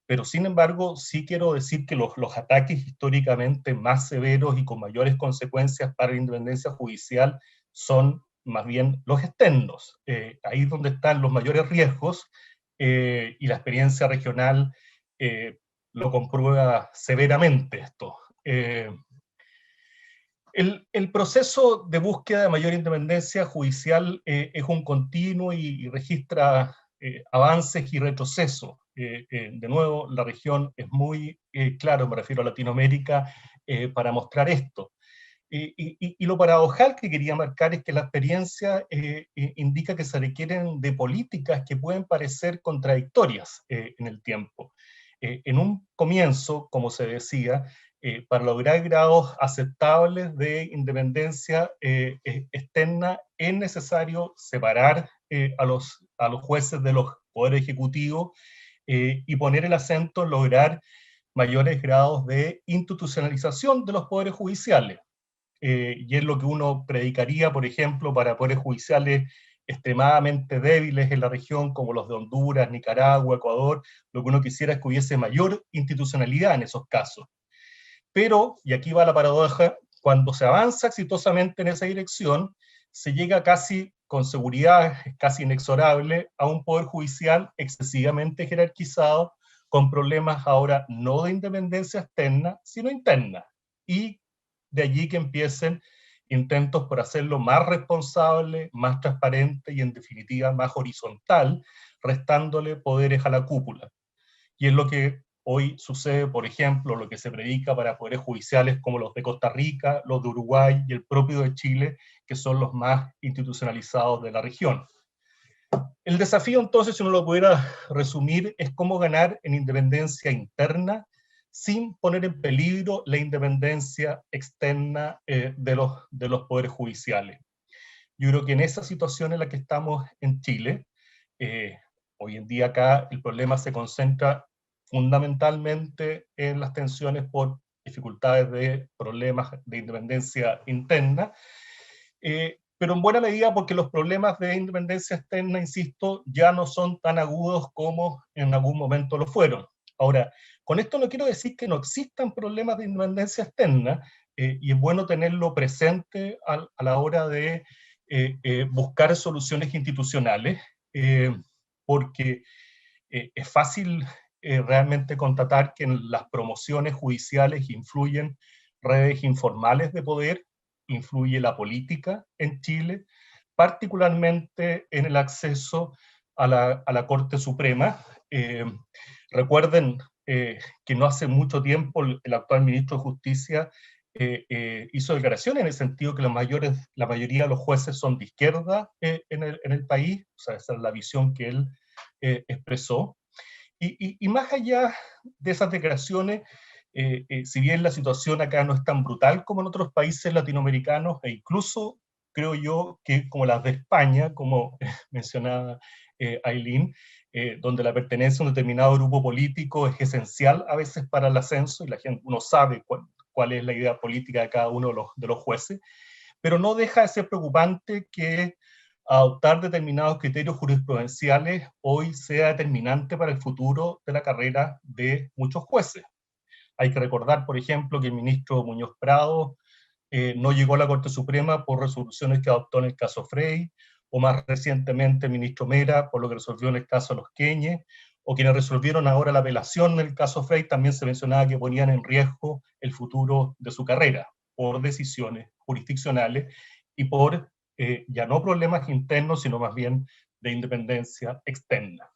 Pero sin embargo, sí quiero decir que los ataques históricamente más severos y con mayores consecuencias para la independencia judicial son más bien los externos. Ahí es donde están los mayores riesgos, y la experiencia regional lo comprueba severamente esto. El proceso de búsqueda de mayor independencia judicial es un continuo y registra avances y retrocesos. De nuevo, la región es muy claro, me refiero a Latinoamérica, para mostrar esto. Y lo paradojal que quería marcar es que la experiencia indica que se requieren de políticas que pueden parecer contradictorias en el tiempo. En un comienzo, como se decía, para lograr grados aceptables de independencia externa es necesario separar a los jueces de los poderes ejecutivos y poner el acento en lograr mayores grados de institucionalización de los poderes judiciales. Y es lo que uno predicaría, por ejemplo, para poderes judiciales extremadamente débiles en la región, como los de Honduras, Nicaragua, Ecuador. Lo que uno quisiera es que hubiese mayor institucionalidad en esos casos. Pero, y aquí va la paradoja, cuando se avanza exitosamente en esa dirección, se llega casi, con seguridad, casi inexorable, a un poder judicial excesivamente jerarquizado, con problemas ahora no de independencia externa, sino interna. Y de allí que empiecen intentos por hacerlo más responsable, más transparente y en definitiva más horizontal, restándole poderes a la cúpula. Y es lo que hoy sucede, por ejemplo, lo que se predica para poderes judiciales como los de Costa Rica, los de Uruguay y el propio de Chile, que son los más institucionalizados de la región. El desafío, entonces, si uno lo pudiera resumir, es cómo ganar en independencia interna sin poner en peligro la independencia externa de los poderes judiciales. Yo creo que en esa situación en la que estamos en Chile, hoy en día acá el problema se concentra fundamentalmente en las tensiones por dificultades de problemas de independencia interna, pero en buena medida porque los problemas de independencia externa, insisto, ya no son tan agudos como en algún momento lo fueron. Ahora, con esto no quiero decir que no existan problemas de independencia externa, y es bueno tenerlo presente a la hora de buscar soluciones institucionales, porque es fácil realmente constatar que en las promociones judiciales influyen redes informales de poder, influye la política en Chile, particularmente en el acceso a la Corte Suprema. Recuerden que no hace mucho tiempo el actual ministro de Justicia hizo declaraciones en el sentido que la mayoría de los jueces son de izquierda en el país, o sea, esa es la visión que él expresó. Y más allá de esas declaraciones, si bien la situación acá no es tan brutal como en otros países latinoamericanos, e incluso creo yo que como las de España, como mencionaba Aileen, donde la pertenencia a un determinado grupo político es esencial a veces para el ascenso, y la gente, uno sabe cuál es la idea política de cada uno de los jueces, pero no deja de ser preocupante que adoptar determinados criterios jurisprudenciales hoy sea determinante para el futuro de la carrera de muchos jueces. Hay que recordar, por ejemplo, que el ministro Muñoz Prado no llegó a la Corte Suprema por resoluciones que adoptó en el caso Frey, o más recientemente el ministro Mera por lo que resolvió en el caso Los Queñes, o quienes resolvieron ahora la apelación en el caso Frey también se mencionaba que ponían en riesgo el futuro de su carrera por decisiones jurisdiccionales y por ya no problemas internos, sino más bien de independencia externa.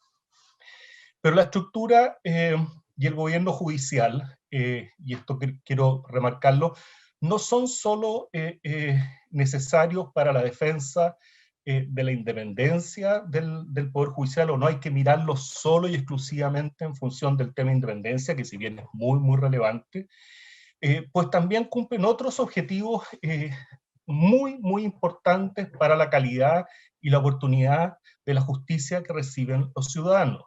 Pero la estructura y el gobierno judicial, y esto quiero remarcarlo, no son solo necesarios para la defensa de la independencia del Poder Judicial, o no hay que mirarlo solo y exclusivamente en función del tema de independencia, que si bien es muy, muy relevante, pues también cumplen otros objetivos muy, muy importantes para la calidad y la oportunidad de la justicia que reciben los ciudadanos.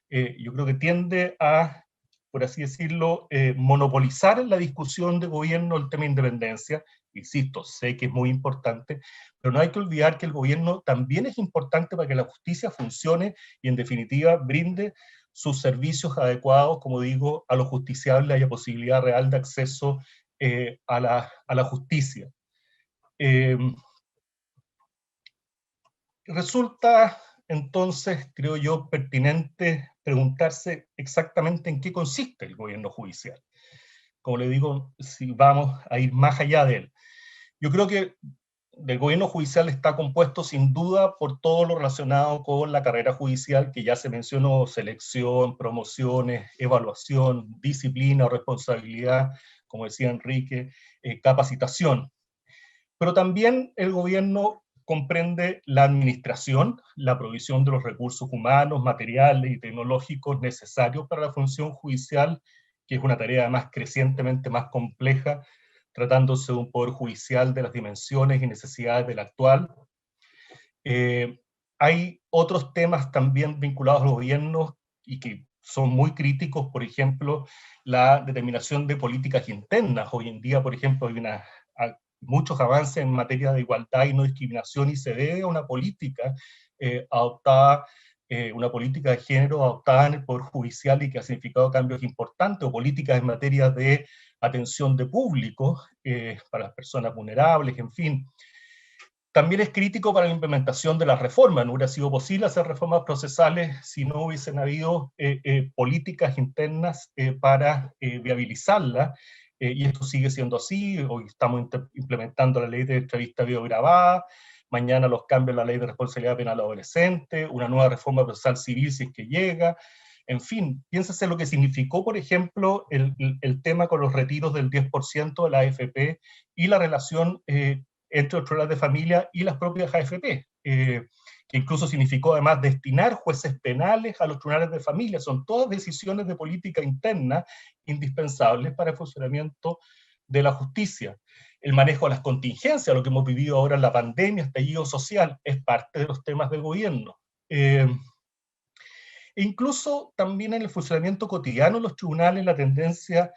Yo creo que tiende a, por así decirlo, monopolizar la discusión de gobierno el tema de independencia. Insisto, sé que es muy importante, pero no hay que olvidar que el gobierno también es importante para que la justicia funcione y, en definitiva, brinde sus servicios adecuados, como digo, a los justiciables haya posibilidad real de acceso a la justicia. Resulta entonces, creo yo, pertinente preguntarse exactamente en qué consiste el gobierno judicial. Como le digo, si vamos a ir más allá de él. Yo creo que el gobierno judicial está compuesto sin duda por todo lo relacionado con la carrera judicial que ya se mencionó: selección, promociones, evaluación, disciplina o responsabilidad, como decía Enrique, capacitación. Pero también el gobierno comprende la administración, la provisión de los recursos humanos, materiales y tecnológicos necesarios para la función judicial, que es una tarea además crecientemente más compleja, tratándose de un poder judicial de las dimensiones y necesidades del actual. Hay otros temas también vinculados al gobierno y que son muy críticos, por ejemplo, la determinación de políticas internas. Hoy en día, por ejemplo, hay muchos avances en materia de igualdad y no discriminación, y se debe a una política adoptada, una política de género adoptada en el Poder Judicial y que ha significado cambios importantes, o políticas en materia de atención de público para las personas vulnerables, en fin. También es crítico para la implementación de las reformas. No hubiera sido posible hacer reformas procesales si no hubiesen habido políticas internas para viabilizarlas, y esto sigue siendo así. Hoy estamos implementando la ley de entrevista videograbada, mañana los cambios en la ley de responsabilidad penal adolescente, una nueva reforma procesal civil si es que llega. En fin, piénsese lo que significó, por ejemplo, el tema con los retiros del 10% de la AFP y la relación entre los tribunales de familia y las propias AFP, que incluso significó además destinar jueces penales a los tribunales de familia. Son todas decisiones de política interna indispensables para el funcionamiento de la justicia. El manejo de las contingencias, lo que hemos vivido ahora en la pandemia, estallido social, es parte de los temas del gobierno. E incluso también en el funcionamiento cotidiano de los tribunales, la tendencia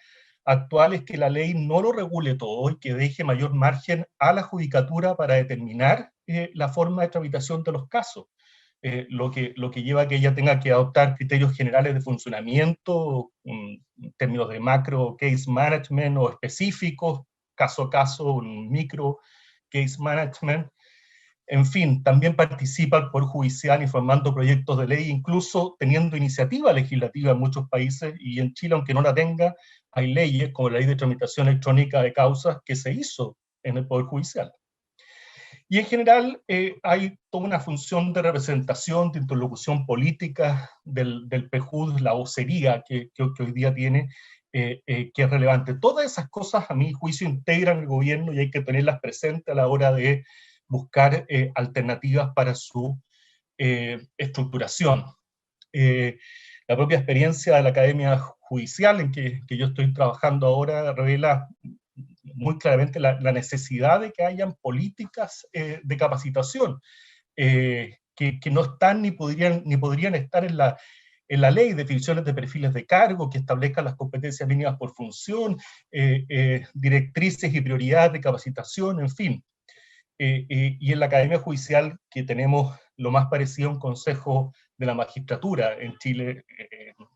actual es que la ley no lo regule todo y que deje mayor margen a la judicatura para determinar la forma de tramitación de los casos, lo que lleva a que ella tenga que adoptar criterios generales de funcionamiento, en términos de macro case management, o específicos, caso a caso, un micro case management. En fin, también participa el Poder Judicial informando proyectos de ley, incluso teniendo iniciativa legislativa en muchos países, y en Chile, aunque no la tenga, hay leyes como la Ley de Tramitación Electrónica de Causas que se hizo en el Poder Judicial. Y en general hay toda una función de representación, de interlocución política del PJUD, la vocería que hoy día tiene, que es relevante. Todas esas cosas, a mi juicio, integran el gobierno y hay que tenerlas presentes a la hora de buscar alternativas para su estructuración. La propia experiencia de la Academia Judicial en que yo estoy trabajando ahora revela muy claramente la necesidad de que hayan políticas de capacitación que no están ni podrían estar en la ley, definiciones de perfiles de cargo que establezcan las competencias mínimas por función, directrices y prioridades de capacitación, en fin. Y en la Academia Judicial, que tenemos lo más parecido a un consejo de la magistratura en Chile,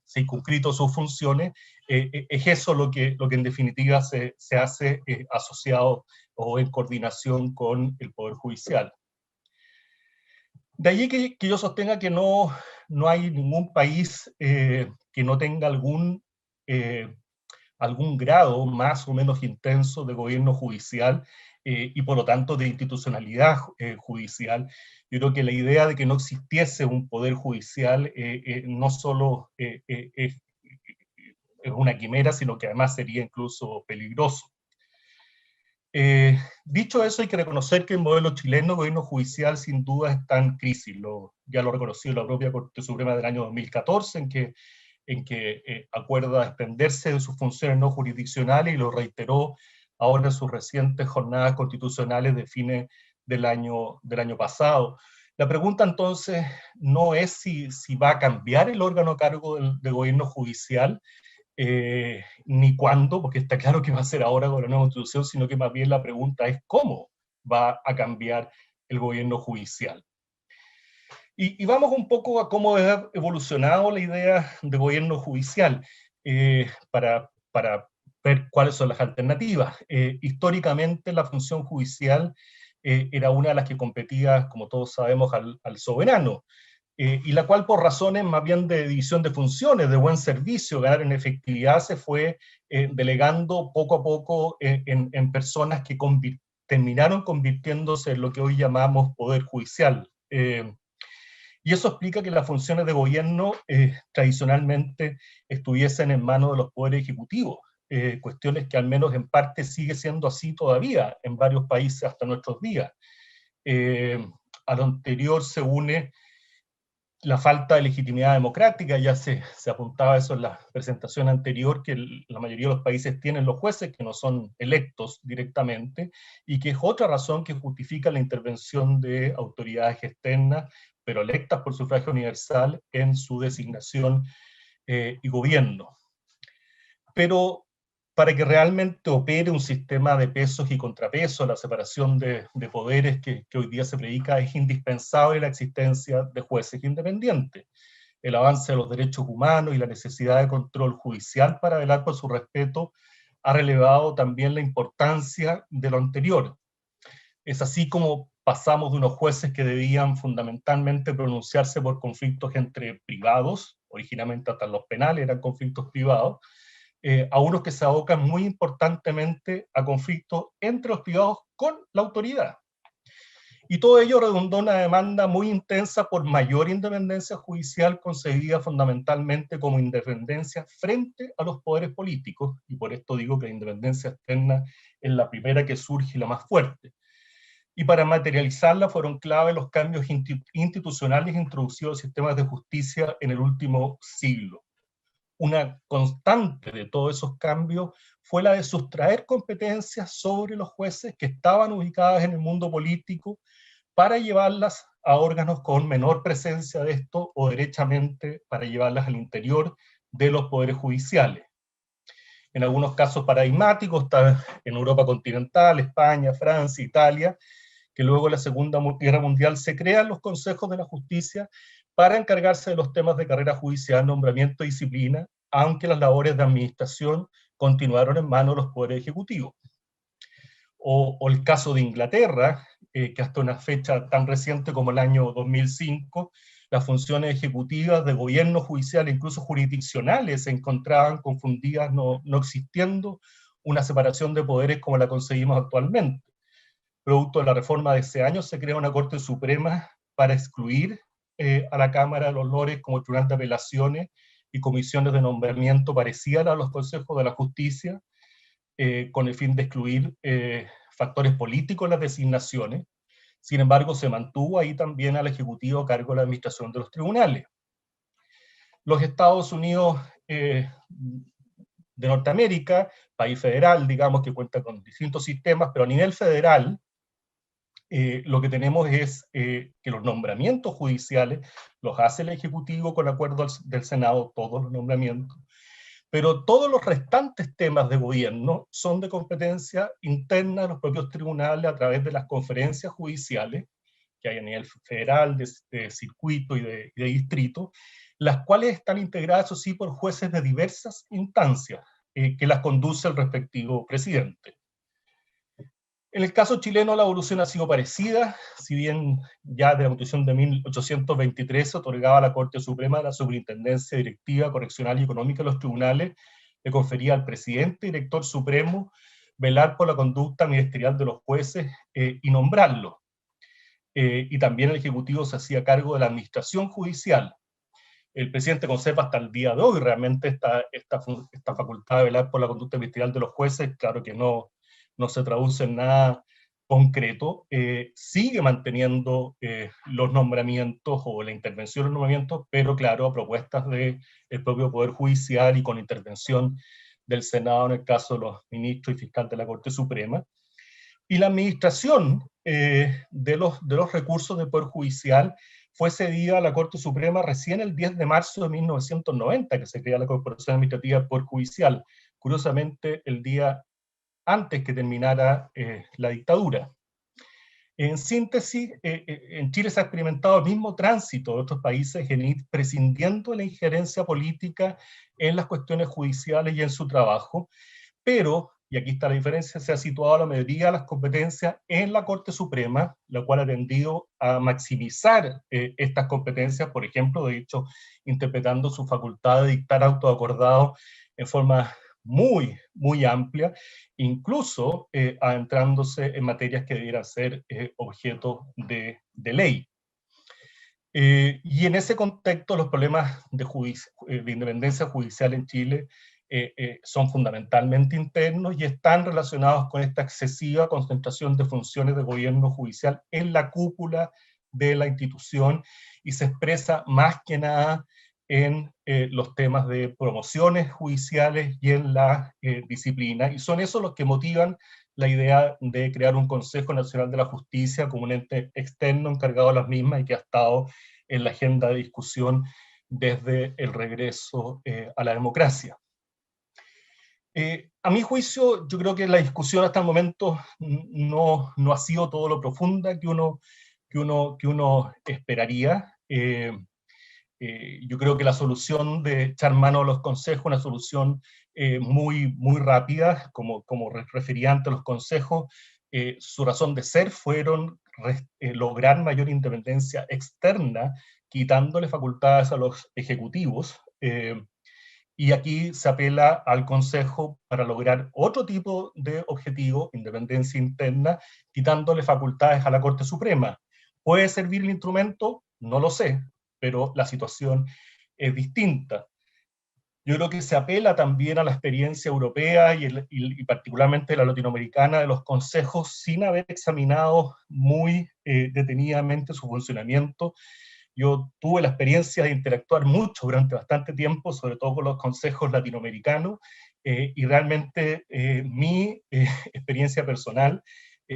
circunscrito sus funciones, es eso lo que en definitiva se hace asociado o en coordinación con el Poder Judicial. De allí que yo sostenga que no hay ningún país que no tenga algún grado más o menos intenso de gobierno judicial y por lo tanto de institucionalidad judicial. Yo creo que la idea de que no existiese un poder judicial no solo es una quimera, sino que además sería incluso peligroso. Dicho eso, hay que reconocer que el modelo chileno de gobierno judicial sin duda está en crisis. Ya lo reconoció la propia Corte Suprema del año 2014, en que acuerda desprenderse de sus funciones no jurisdiccionales, y lo reiteró ahora en sus recientes jornadas constitucionales de fines del año pasado. La pregunta entonces no es si va a cambiar el órgano a cargo del gobierno judicial, ni cuándo, porque está claro que va a ser ahora con la nueva constitución, sino que más bien la pregunta es cómo va a cambiar el gobierno judicial. Y vamos un poco a cómo ha evolucionado la idea de gobierno judicial, para ver cuáles son las alternativas. Históricamente la función judicial era una de las que competía, como todos sabemos, al soberano, y la cual por razones más bien de división de funciones, de buen servicio, ganar en efectividad, se fue delegando poco a poco en personas que terminaron convirtiéndose en lo que hoy llamamos poder judicial. Y eso explica que las funciones de gobierno tradicionalmente estuviesen en manos de los poderes ejecutivos, cuestiones que al menos en parte sigue siendo así todavía en varios países hasta nuestros días. A lo anterior se une la falta de legitimidad democrática, ya se apuntaba eso en la presentación anterior, que la mayoría de los países tienen los jueces que no son electos directamente, y que es otra razón que justifica la intervención de autoridades externas, pero electas por sufragio universal, en su designación y gobierno. Pero para que realmente opere un sistema de pesos y contrapesos, la separación de poderes que hoy día se predica, es indispensable la existencia de jueces independientes. El avance de los derechos humanos y la necesidad de control judicial para velar por su respeto ha relevado también la importancia de lo anterior. Es así como pasamos de unos jueces que debían fundamentalmente pronunciarse por conflictos entre privados, originalmente hasta los penales eran conflictos privados, a unos que se abocan muy importantemente a conflictos entre los privados con la autoridad. Y todo ello redundó en una demanda muy intensa por mayor independencia judicial, concebida fundamentalmente como independencia frente a los poderes políticos, y por esto digo que la independencia externa es la primera que surge y la más fuerte. Y para materializarla fueron clave los cambios institucionales introducidos en sistemas de justicia en el último siglo. Una constante de todos esos cambios fue la de sustraer competencias sobre los jueces que estaban ubicadas en el mundo político para llevarlas a órganos con menor presencia de esto, o derechamente para llevarlas al interior de los poderes judiciales. En algunos casos paradigmáticos, está en Europa continental, España, Francia, Italia, que luego de la Segunda Guerra Mundial se crean los consejos de la justicia para encargarse de los temas de carrera judicial, nombramiento y disciplina, aunque las labores de administración continuaron en manos de los poderes ejecutivos. O el caso de Inglaterra, que hasta una fecha tan reciente como el año 2005, las funciones ejecutivas de gobierno judicial, incluso jurisdiccionales, se encontraban confundidas, no existiendo una separación de poderes como la concebimos actualmente. Producto de la reforma de ese año, se crea una Corte Suprema para excluir a la Cámara de los Lores como tribunal de apelaciones y comisiones de nombramiento parecidas a los consejos de la justicia, con el fin de excluir factores políticos en las designaciones. Sin embargo, se mantuvo ahí también al Ejecutivo a cargo de la administración de los tribunales. Los Estados Unidos de Norteamérica, país federal, digamos, que cuenta con distintos sistemas, pero a nivel federal, lo que tenemos es que los nombramientos judiciales los hace el Ejecutivo con acuerdo del Senado, todos los nombramientos, pero todos los restantes temas de gobierno son de competencia interna de los propios tribunales a través de las conferencias judiciales que hay a nivel federal, de circuito y de distrito, las cuales están integradas, eso sí, por jueces de diversas instancias, que las conduce el respectivo presidente. En el caso chileno la evolución ha sido parecida, si bien ya de la Constitución de 1823 se otorgaba a la Corte Suprema la superintendencia directiva, correccional y económica de los tribunales, le confería al presidente director supremo velar por la conducta ministerial de los jueces y nombrarlos. Y también el Ejecutivo se hacía cargo de la administración judicial. El presidente conserva hasta el día de hoy realmente esta facultad de velar por la conducta ministerial de los jueces, claro que no se traduce en nada concreto, sigue manteniendo los nombramientos o la intervención en los nombramientos, pero claro, a propuestas del propio Poder Judicial y con intervención del Senado en el caso de los ministros y fiscales de la Corte Suprema. y la administración de los recursos del Poder Judicial fue cedida a la Corte Suprema recién el 10 de marzo de 1990, que se crea la Corporación Administrativa del Poder Judicial, curiosamente el día antes que terminara la dictadura. En síntesis, en Chile se ha experimentado el mismo tránsito de otros países en ir prescindiendo de la injerencia política en las cuestiones judiciales y en su trabajo, pero, y aquí está la diferencia, se ha situado la mayoría de las competencias en la Corte Suprema, la cual ha tendido a maximizar estas competencias, por ejemplo, de hecho, interpretando su facultad de dictar autos acordados en forma muy amplia, incluso adentrándose en materias que debieran ser objeto de ley. Y en ese contexto los problemas de independencia judicial en Chile son fundamentalmente internos y están relacionados con esta excesiva concentración de funciones de gobierno judicial en la cúpula de la institución, y se expresa más que nada en los temas de promociones judiciales y en la disciplina, y son esos los que motivan la idea de crear un Consejo Nacional de la Justicia como un ente externo encargado de las mismas y que ha estado en la agenda de discusión desde el regreso a la democracia. A mi juicio, yo creo que la discusión hasta el momento no ha sido todo lo profunda que uno esperaría. Yo creo que la solución de echar mano a los consejos, una solución muy rápida, como refería antes, los consejos, su razón de ser fueron lograr mayor independencia externa, quitándole facultades a los ejecutivos, y aquí se apela al Consejo para lograr otro tipo de objetivo, independencia interna, quitándole facultades a la Corte Suprema. ¿Puede servir el instrumento? No lo sé, pero la situación es distinta. Yo creo que se apela también a la experiencia europea y particularmente la latinoamericana de los consejos sin haber examinado muy detenidamente su funcionamiento. Yo tuve la experiencia de interactuar mucho durante bastante tiempo, sobre todo con los consejos latinoamericanos, y realmente mi experiencia personal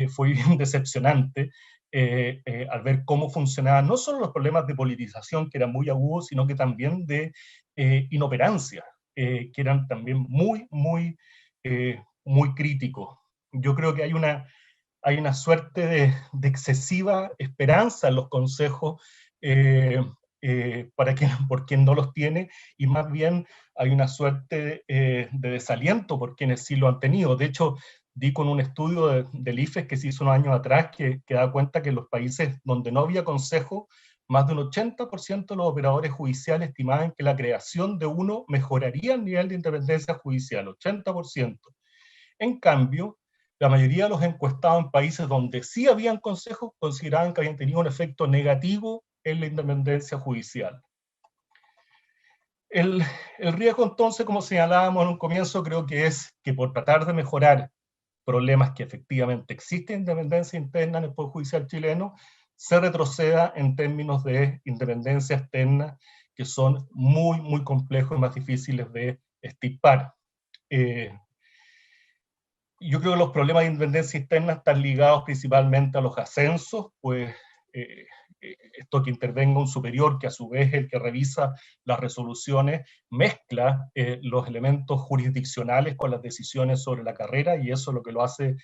fue bien decepcionante al ver cómo funcionaban no solo los problemas de politización, que eran muy agudos, sino que también de inoperancia, que eran también muy críticos. Yo creo que hay una suerte de excesiva esperanza en los consejos por quien no los tiene, y más bien hay una suerte de desaliento por quienes sí lo han tenido. De hecho, di con un estudio del IFES que se hizo unos años atrás que da cuenta que en los países donde no había consejo, más de un 80% de los operadores judiciales estimaban que la creación de uno mejoraría el nivel de independencia judicial, 80%. En cambio, la mayoría de los encuestados en países donde sí habían consejos consideraban que habían tenido un efecto negativo en la independencia judicial. El riesgo entonces, como señalábamos en un comienzo, creo que es que por tratar de mejorar problemas que efectivamente existen independencia interna en el Poder Judicial chileno, se retroceda en términos de independencia externa, que son muy complejos y más difíciles de extirpar. Yo creo que los problemas de independencia interna están ligados principalmente a los ascensos, pues esto que intervenga un superior, que a su vez es el que revisa las resoluciones, mezcla los elementos jurisdiccionales con las decisiones sobre la carrera, y eso es lo que lo hace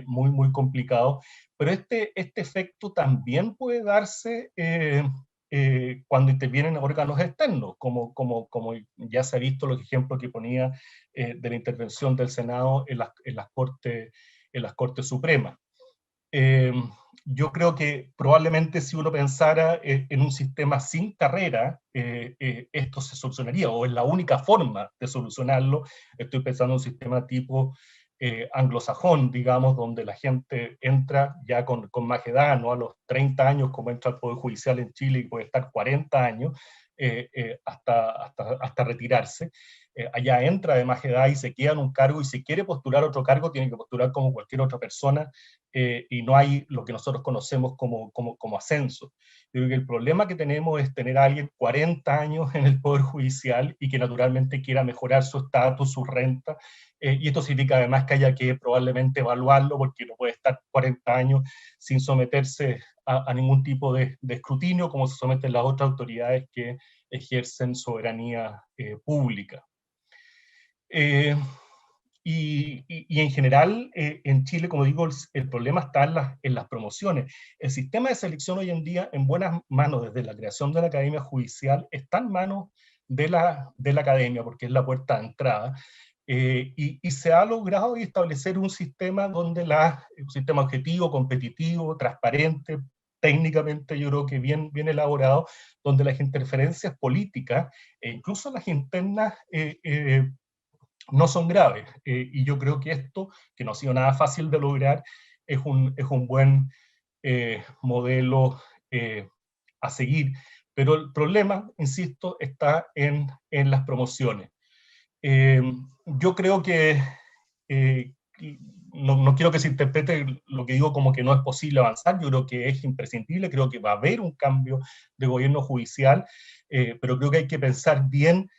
muy complicado. Pero este efecto también puede darse cuando intervienen órganos externos, como ya se ha visto los ejemplos que ponía de la intervención del Senado en las Cortes Supremas. Yo creo que probablemente si uno pensara en un sistema sin carrera, esto se solucionaría, o es la única forma de solucionarlo. Estoy pensando en un sistema tipo anglosajón, digamos, donde la gente entra ya con más edad, no a los 30 años como entra al Poder Judicial en Chile y puede estar 40 años hasta retirarse. allá entra de más edad y se queda en un cargo, y si quiere postular otro cargo, tiene que postular como cualquier otra persona, y no hay lo que nosotros conocemos como ascenso. Yo creo que el problema que tenemos es tener a alguien 40 años en el Poder Judicial y que naturalmente quiera mejorar su estatus, su renta, y esto significa además que haya que probablemente evaluarlo, porque no puede estar 40 años sin someterse a ningún tipo de escrutinio, como se someten las otras autoridades que ejercen soberanía pública. Y en general, en Chile, como digo, el problema está en las promociones. El sistema de selección hoy en día, en buenas manos, desde la creación de la Academia Judicial, está en manos de la Academia, porque es la puerta de entrada, y se ha logrado establecer un sistema donde un sistema objetivo, competitivo, transparente, técnicamente yo creo que bien elaborado, donde las interferencias políticas, e incluso las internas, no son graves, y yo creo que esto, que no ha sido nada fácil de lograr, es un buen modelo a seguir. Pero el problema, insisto, está en las promociones. Yo creo que, no quiero que se interprete lo que digo como que no es posible avanzar, yo creo que es imprescindible, creo que va a haber un cambio de gobierno judicial, pero creo que hay que pensar bien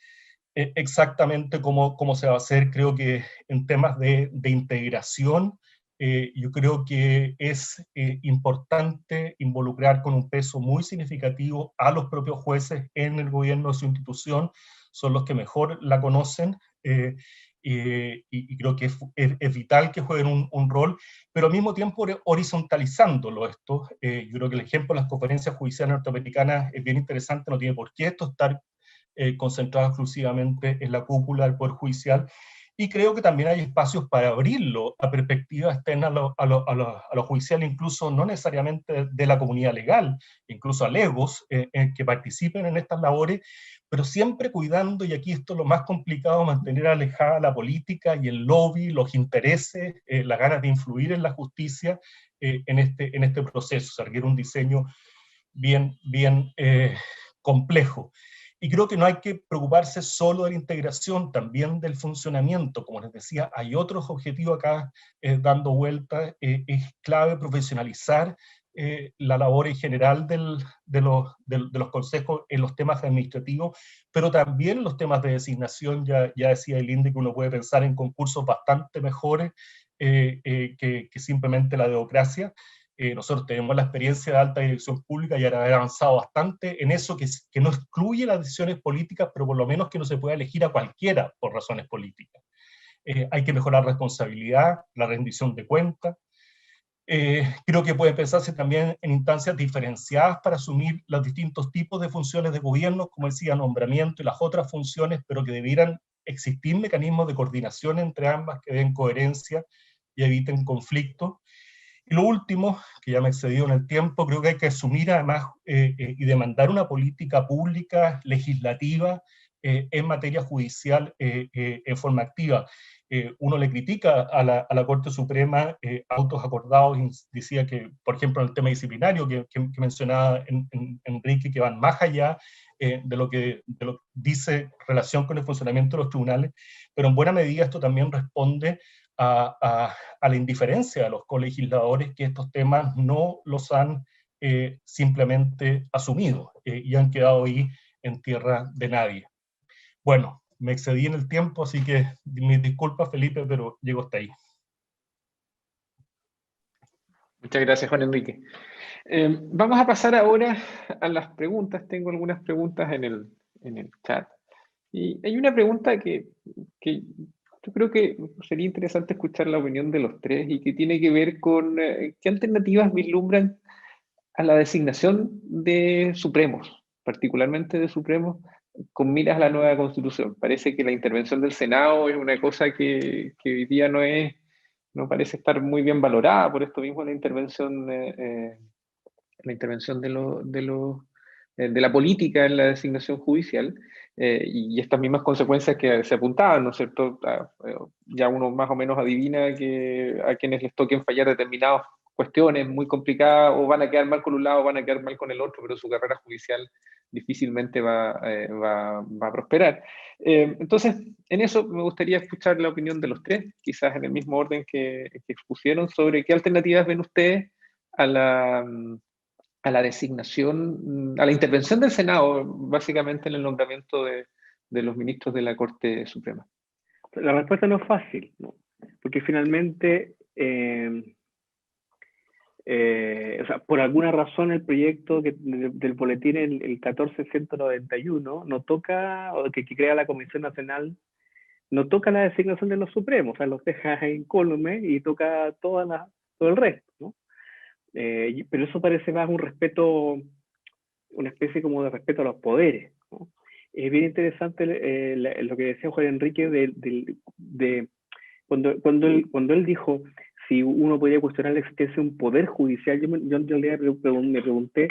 exactamente cómo se va a hacer. Creo que en temas de integración, yo creo que es importante involucrar con un peso muy significativo a los propios jueces en el gobierno de su institución, son los que mejor la conocen, y creo que es vital que jueguen un rol, pero al mismo tiempo horizontalizándolo esto. Yo creo que el ejemplo de las conferencias judiciales norteamericanas es bien interesante, no tiene por qué esto estar concentrado exclusivamente en la cúpula del Poder Judicial, y creo que también hay espacios para abrirlo a perspectivas externas a lo judicial, incluso no necesariamente de la comunidad legal, incluso a legos que participen en estas labores, pero siempre cuidando, y aquí esto es lo más complicado, mantener alejada la política y el lobby, los intereses, las ganas de influir en la justicia en este proceso, o sea, requiere un diseño bien complejo. Y creo que no hay que preocuparse solo de la integración, también del funcionamiento. Como les decía, hay otros objetivos acá dando vueltas. Es clave profesionalizar la labor en general de los consejos en los temas administrativos, pero también los temas de designación. Ya decía el INDE que uno puede pensar en concursos bastante mejores que simplemente la democracia. Nosotros tenemos la experiencia de alta dirección pública y ahora haber avanzado bastante en eso, que no excluye las decisiones políticas, pero por lo menos que no se pueda elegir a cualquiera por razones políticas. Hay que mejorar responsabilidad, la rendición de cuentas. Creo que puede pensarse también en instancias diferenciadas para asumir los distintos tipos de funciones de gobierno, como decía, nombramiento y las otras funciones, pero que debieran existir mecanismos de coordinación entre ambas que den coherencia y eviten conflictos. Y lo último, que ya me he excedido en el tiempo, creo que hay que asumir además y demandar una política pública, legislativa, en materia judicial en forma activa. Uno le critica a la Corte Suprema autos acordados, decía que, por ejemplo, en el tema disciplinario que mencionaba Enrique, que van más allá de lo que dice relación con el funcionamiento de los tribunales, pero en buena medida esto también responde a la indiferencia de los colegisladores, que estos temas no los han simplemente asumido y han quedado ahí en tierra de nadie. Bueno, me excedí en el tiempo, así que mis disculpas, Felipe, pero llego hasta ahí. Muchas gracias, Juan Enrique. Vamos a pasar ahora a las preguntas. Tengo algunas preguntas en el chat. Y hay una pregunta que yo creo que sería interesante escuchar la opinión de los tres y que tiene que ver con qué alternativas vislumbran a la designación de supremos, particularmente de supremos, con miras a la nueva Constitución. Parece que la intervención del Senado es una cosa que hoy día no parece estar muy bien valorada, por esto mismo la intervención de la política en la designación judicial, y estas mismas consecuencias que se apuntaban, ¿no es cierto? Ya uno más o menos adivina que a quienes les toquen fallar determinadas cuestiones muy complicadas, o van a quedar mal con un lado o van a quedar mal con el otro, pero su carrera judicial difícilmente va a prosperar. Entonces, en eso me gustaría escuchar la opinión de los tres, quizás en el mismo orden que expusieron, sobre qué alternativas ven ustedes a la designación, a la intervención del Senado, básicamente en el nombramiento de los ministros de la Corte Suprema. La respuesta no es fácil, ¿no? Porque finalmente, o sea, por alguna razón el proyecto del boletín, el 14191, no toca, o que crea la Comisión Nacional, no toca la designación de los supremos, o sea, los deja incólume y toca todo el resto, ¿no? Pero eso parece más un respeto, una especie como de respeto a los poderes, ¿no? Es bien interesante lo que decía Juan Enrique cuando él dijo si uno podía cuestionar la existencia de un poder judicial. Yo en realidad me pregunté,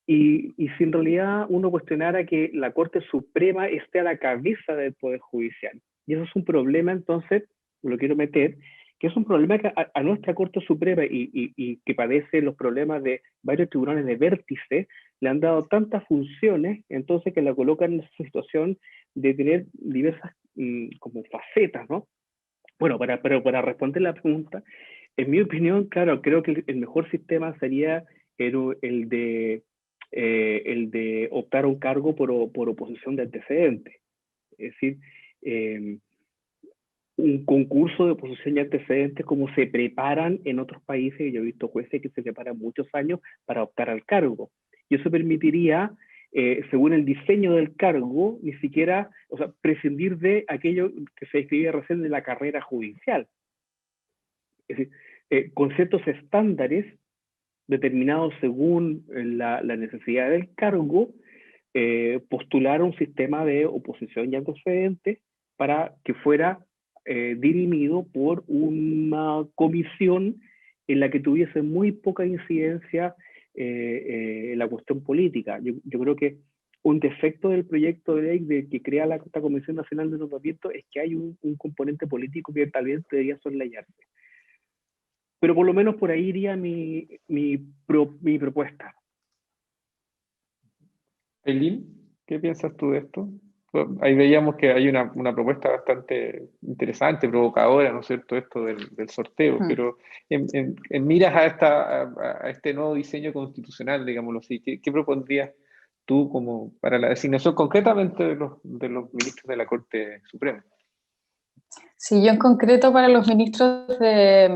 y si en realidad uno cuestionara que la Corte Suprema esté a la cabeza del poder judicial. Y eso es un problema, entonces, lo quiero meter, que es un problema que a nuestra Corte Suprema y que padece los problemas de varios tribunales de vértice, le han dado tantas funciones, entonces que la colocan en esa situación de tener diversas como facetas, ¿no? Bueno, pero para responder la pregunta, en mi opinión, claro, creo que el mejor sistema sería el de optar a un cargo por oposición de antecedentes. Es decir, un concurso de oposición de antecedentes como se preparan en otros países. Yo he visto jueces que se preparan muchos años para optar al cargo. Y eso permitiría, según el diseño del cargo, ni siquiera, o sea, prescindir de aquello que se describía recién de la carrera judicial. Es decir, con ciertos estándares determinados según la necesidad del cargo, postular un sistema de oposición y antecedentes para que fuera dirimido por una comisión en la que tuviese muy poca incidencia en la cuestión política. Yo creo que un defecto del proyecto de ley que crea esta Comisión Nacional de Nombramiento es que hay un componente político que tal vez debería soslayarse. Pero por lo menos por ahí iría mi propuesta. Eileen, ¿qué piensas tú de esto? Ahí veíamos que hay una propuesta bastante interesante, provocadora, ¿no es cierto?, esto del sorteo, pero en miras a este nuevo diseño constitucional, digámoslo así, ¿qué propondrías tú como para la designación concretamente de los ministros de la Corte Suprema? Sí, yo en concreto para los ministros de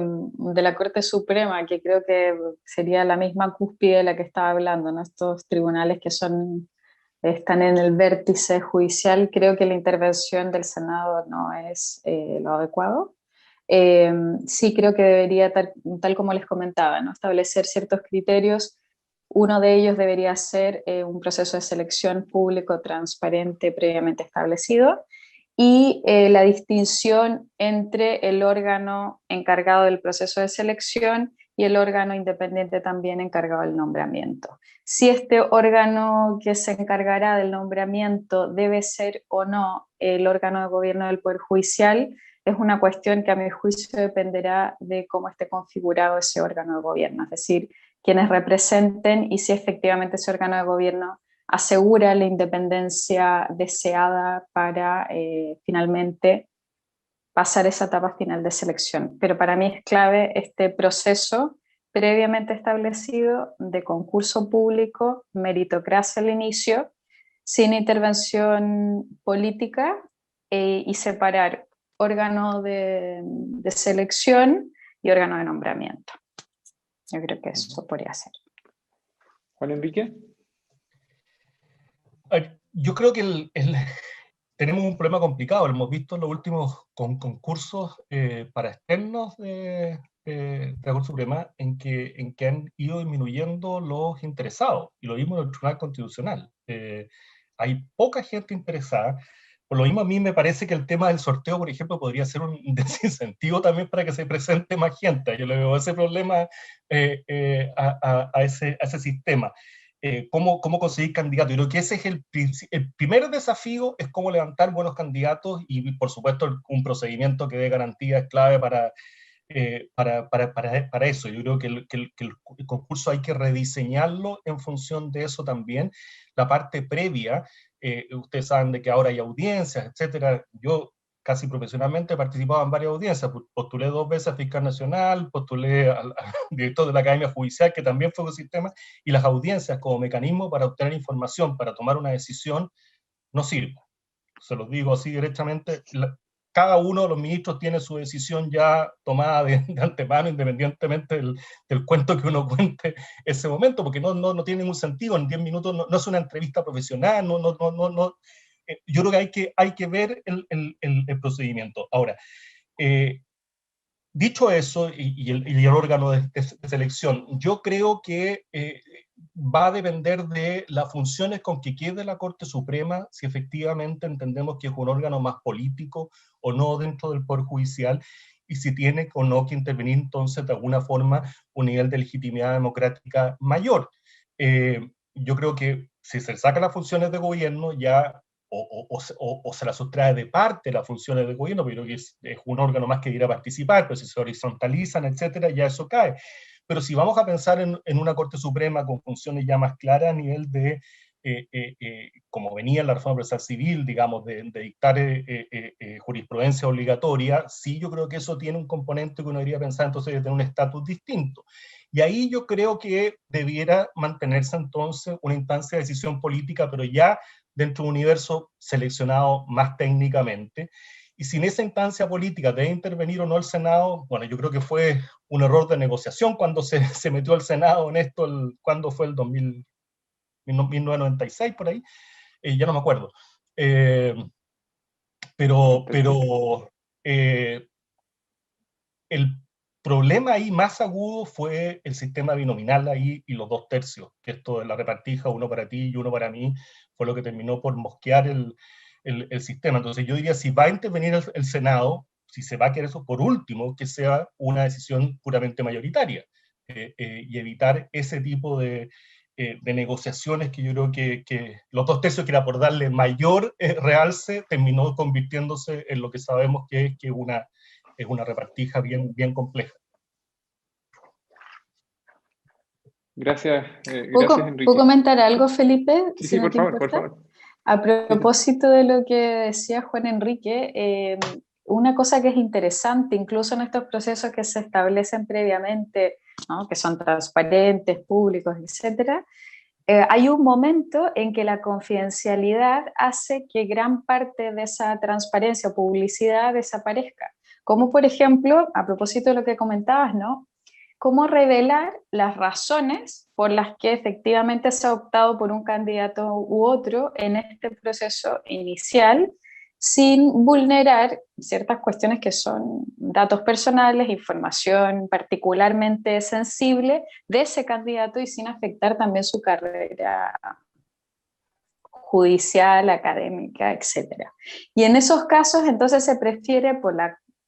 la Corte Suprema, que creo que sería la misma cúspide de la que estaba hablando, ¿no? Estos tribunales que están en el vértice judicial, creo que la intervención del Senado no es lo adecuado. Sí creo que debería, tal como les comentaba, ¿no?, establecer ciertos criterios. Uno de ellos debería ser un proceso de selección público, transparente, previamente establecido, y la distinción entre el órgano encargado del proceso de selección y el órgano independiente también encargado del nombramiento. Si este órgano que se encargará del nombramiento debe ser o no el órgano de gobierno del Poder Judicial, es una cuestión que a mi juicio dependerá de cómo esté configurado ese órgano de gobierno, es decir, quienes representen y si efectivamente ese órgano de gobierno asegura la independencia deseada para finalmente pasar esa etapa final de selección. Pero para mí es clave este proceso previamente establecido de concurso público, meritocracia al inicio, sin intervención política y separar órgano de selección y órgano de nombramiento. Yo creo que eso podría ser. Juan Enrique. Yo creo que tenemos un problema complicado. Lo hemos visto en los últimos concursos para externos de la Corte Suprema en que han ido disminuyendo los interesados, y lo mismo en el Tribunal Constitucional. Hay poca gente interesada. Por lo mismo, a mí me parece que el tema del sorteo, por ejemplo, podría ser un desincentivo también para que se presente más gente. Yo le veo ese problema a ese sistema. Cómo conseguir candidatos. Yo creo que ese es el primer desafío, es cómo levantar buenos candidatos, y por supuesto un procedimiento que dé garantía es clave para para eso. Yo creo que el concurso hay que rediseñarlo en función de eso también. La parte previa, ustedes saben de que ahora hay audiencias, etcétera. Yo casi profesionalmente he participado en varias audiencias, postulé 2 veces a Fiscal Nacional, postulé al director de la Academia Judicial, que también fue un sistema, y las audiencias como mecanismo para obtener información, para tomar una decisión, no sirven. Se los digo así directamente, cada uno de los ministros tiene su decisión ya tomada de antemano, independientemente del cuento que uno cuente ese momento, porque no tiene ningún sentido, en 10 minutos no es una entrevista profesional, yo creo que hay que ver el procedimiento. Ahora, dicho eso, y el órgano de selección, yo creo que va a depender de las funciones con que quede la Corte Suprema, si efectivamente entendemos que es un órgano más político o no dentro del Poder Judicial, y si tiene o no que intervenir entonces de alguna forma un nivel de legitimidad democrática mayor. Yo creo que si se sacan las funciones de gobierno, ya o se la sustrae de parte de las funciones del gobierno, pero que es un órgano más que ir a participar, pero si se horizontalizan, etcétera, ya eso cae. Pero si vamos a pensar en una Corte Suprema con funciones ya más claras a nivel de, como venía en la reforma procesal civil, digamos, de dictar jurisprudencia obligatoria, sí yo creo que eso tiene un componente que uno debería pensar entonces de tener un estatus distinto. Y ahí yo creo que debiera mantenerse entonces una instancia de decisión política, pero ya dentro de un universo seleccionado más técnicamente. Y si en esa instancia política debe intervenir o no el Senado, bueno, yo creo que fue un error de negociación cuando se metió el Senado en esto, cuando fue el 1996, por ahí, ya no me acuerdo. Pero el problema ahí más agudo fue el sistema binominal ahí y los 2 tercios, que esto de la repartija, uno para ti y uno para mí, fue lo que terminó por mosquear el sistema. Entonces yo diría, si va a intervenir el Senado, si se va a querer eso, por último, que sea una decisión puramente mayoritaria, y evitar ese tipo de negociaciones que yo creo que los 2 tercios, que era por darle mayor realce, terminó convirtiéndose en lo que sabemos que es una repartija bien compleja. Gracias, ¿Puedo Enrique. comentar algo, Felipe? Sí, por favor. A propósito de lo que decía Juan Enrique, una cosa que es interesante, incluso en estos procesos que se establecen previamente, ¿no?, que son transparentes, públicos, etc., hay un momento en que la confidencialidad hace que gran parte de esa transparencia o publicidad desaparezca. Como por ejemplo, a propósito de lo que comentabas, ¿no?, cómo revelar las razones por las que efectivamente se ha optado por un candidato u otro en este proceso inicial, sin vulnerar ciertas cuestiones que son datos personales, información particularmente sensible de ese candidato y sin afectar también su carrera judicial, académica, etc. Y en esos casos entonces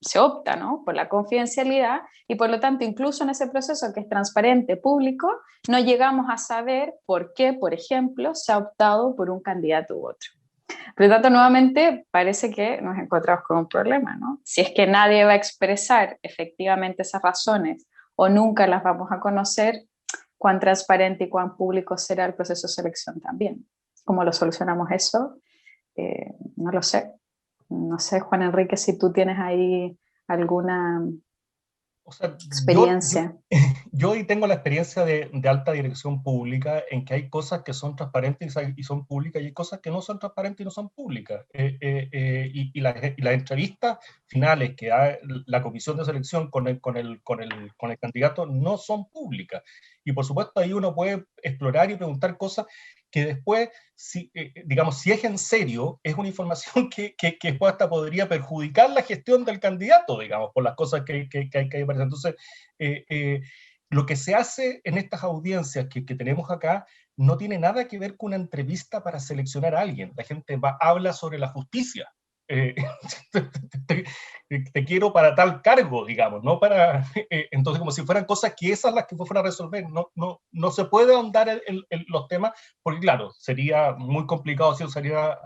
se opta, ¿no?, por la confidencialidad, y por lo tanto incluso en ese proceso que es transparente, público, no llegamos a saber por qué, por ejemplo, se ha optado por un candidato u otro. Por lo tanto, nuevamente parece que nos encontramos con un problema, ¿no? Si es que nadie va a expresar efectivamente esas razones o nunca las vamos a conocer, cuán transparente y cuán público será el proceso de selección también. ¿Cómo lo solucionamos eso? No lo sé. No sé, Juan Enrique, si tú tienes ahí alguna experiencia. Yo hoy tengo la experiencia de alta dirección pública, en que hay cosas que son transparentes y son públicas, y hay cosas que no son transparentes y no son públicas. Y las entrevistas finales que da la comisión de selección con el candidato no son públicas. Y por supuesto ahí uno puede explorar y preguntar cosas que después, digamos, si es en serio, es una información que después hasta podría perjudicar la gestión del candidato, digamos, por las cosas que hay que aparecer. Entonces, lo que se hace en estas audiencias que tenemos acá no tiene nada que ver con una entrevista para seleccionar a alguien. La gente habla sobre la justicia. Te quiero para tal cargo, digamos, ¿no? Entonces, como si fueran cosas que esas las que fueran a resolver. No se puede ahondar en los temas, porque claro, sería muy complicado si saliera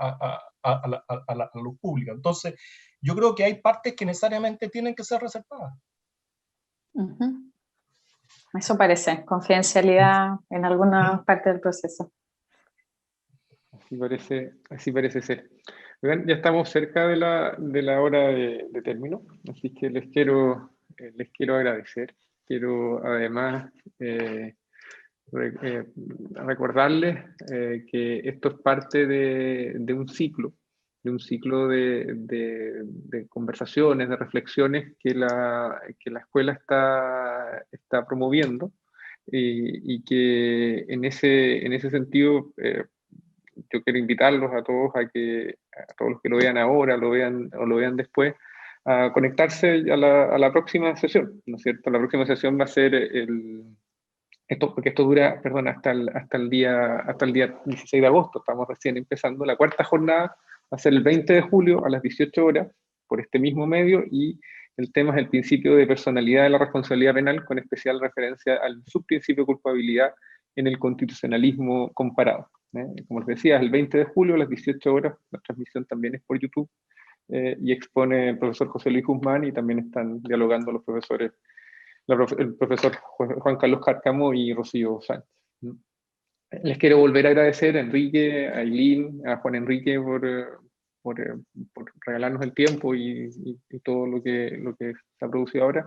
a la luz pública. Entonces, yo creo que hay partes que necesariamente tienen que ser reservadas. Eso parece, confidencialidad en alguna parte del proceso. Así parece ser. Oigan, ya estamos cerca de la hora de término, así que les quiero agradecer. Quiero además recordarles que esto es parte de un ciclo de conversaciones, de reflexiones que la escuela está promoviendo, y que en ese sentido yo quiero invitarlos a todos a todos los que lo vean ahora, lo vean después, a conectarse a la próxima sesión, ¿no es cierto? La próxima sesión va a ser porque esto dura, perdón, hasta el día 16 de agosto, estamos recién empezando. La cuarta jornada va a ser el 20 de julio a las 18 horas, por este mismo medio, y el tema es el principio de personalidad de la responsabilidad penal, con especial referencia al subprincipio de culpabilidad en el constitucionalismo comparado. Como les decía, es el 20 de julio a las 18 horas, la transmisión también es por YouTube, y expone el profesor José Luis Guzmán, y también están dialogando los profesores, el profesor Juan Carlos Cárcamo y Rocío Sánchez. Les quiero volver a agradecer a Enrique, a Eileen, a Juan Enrique por regalarnos el tiempo y todo lo que se ha producido ahora.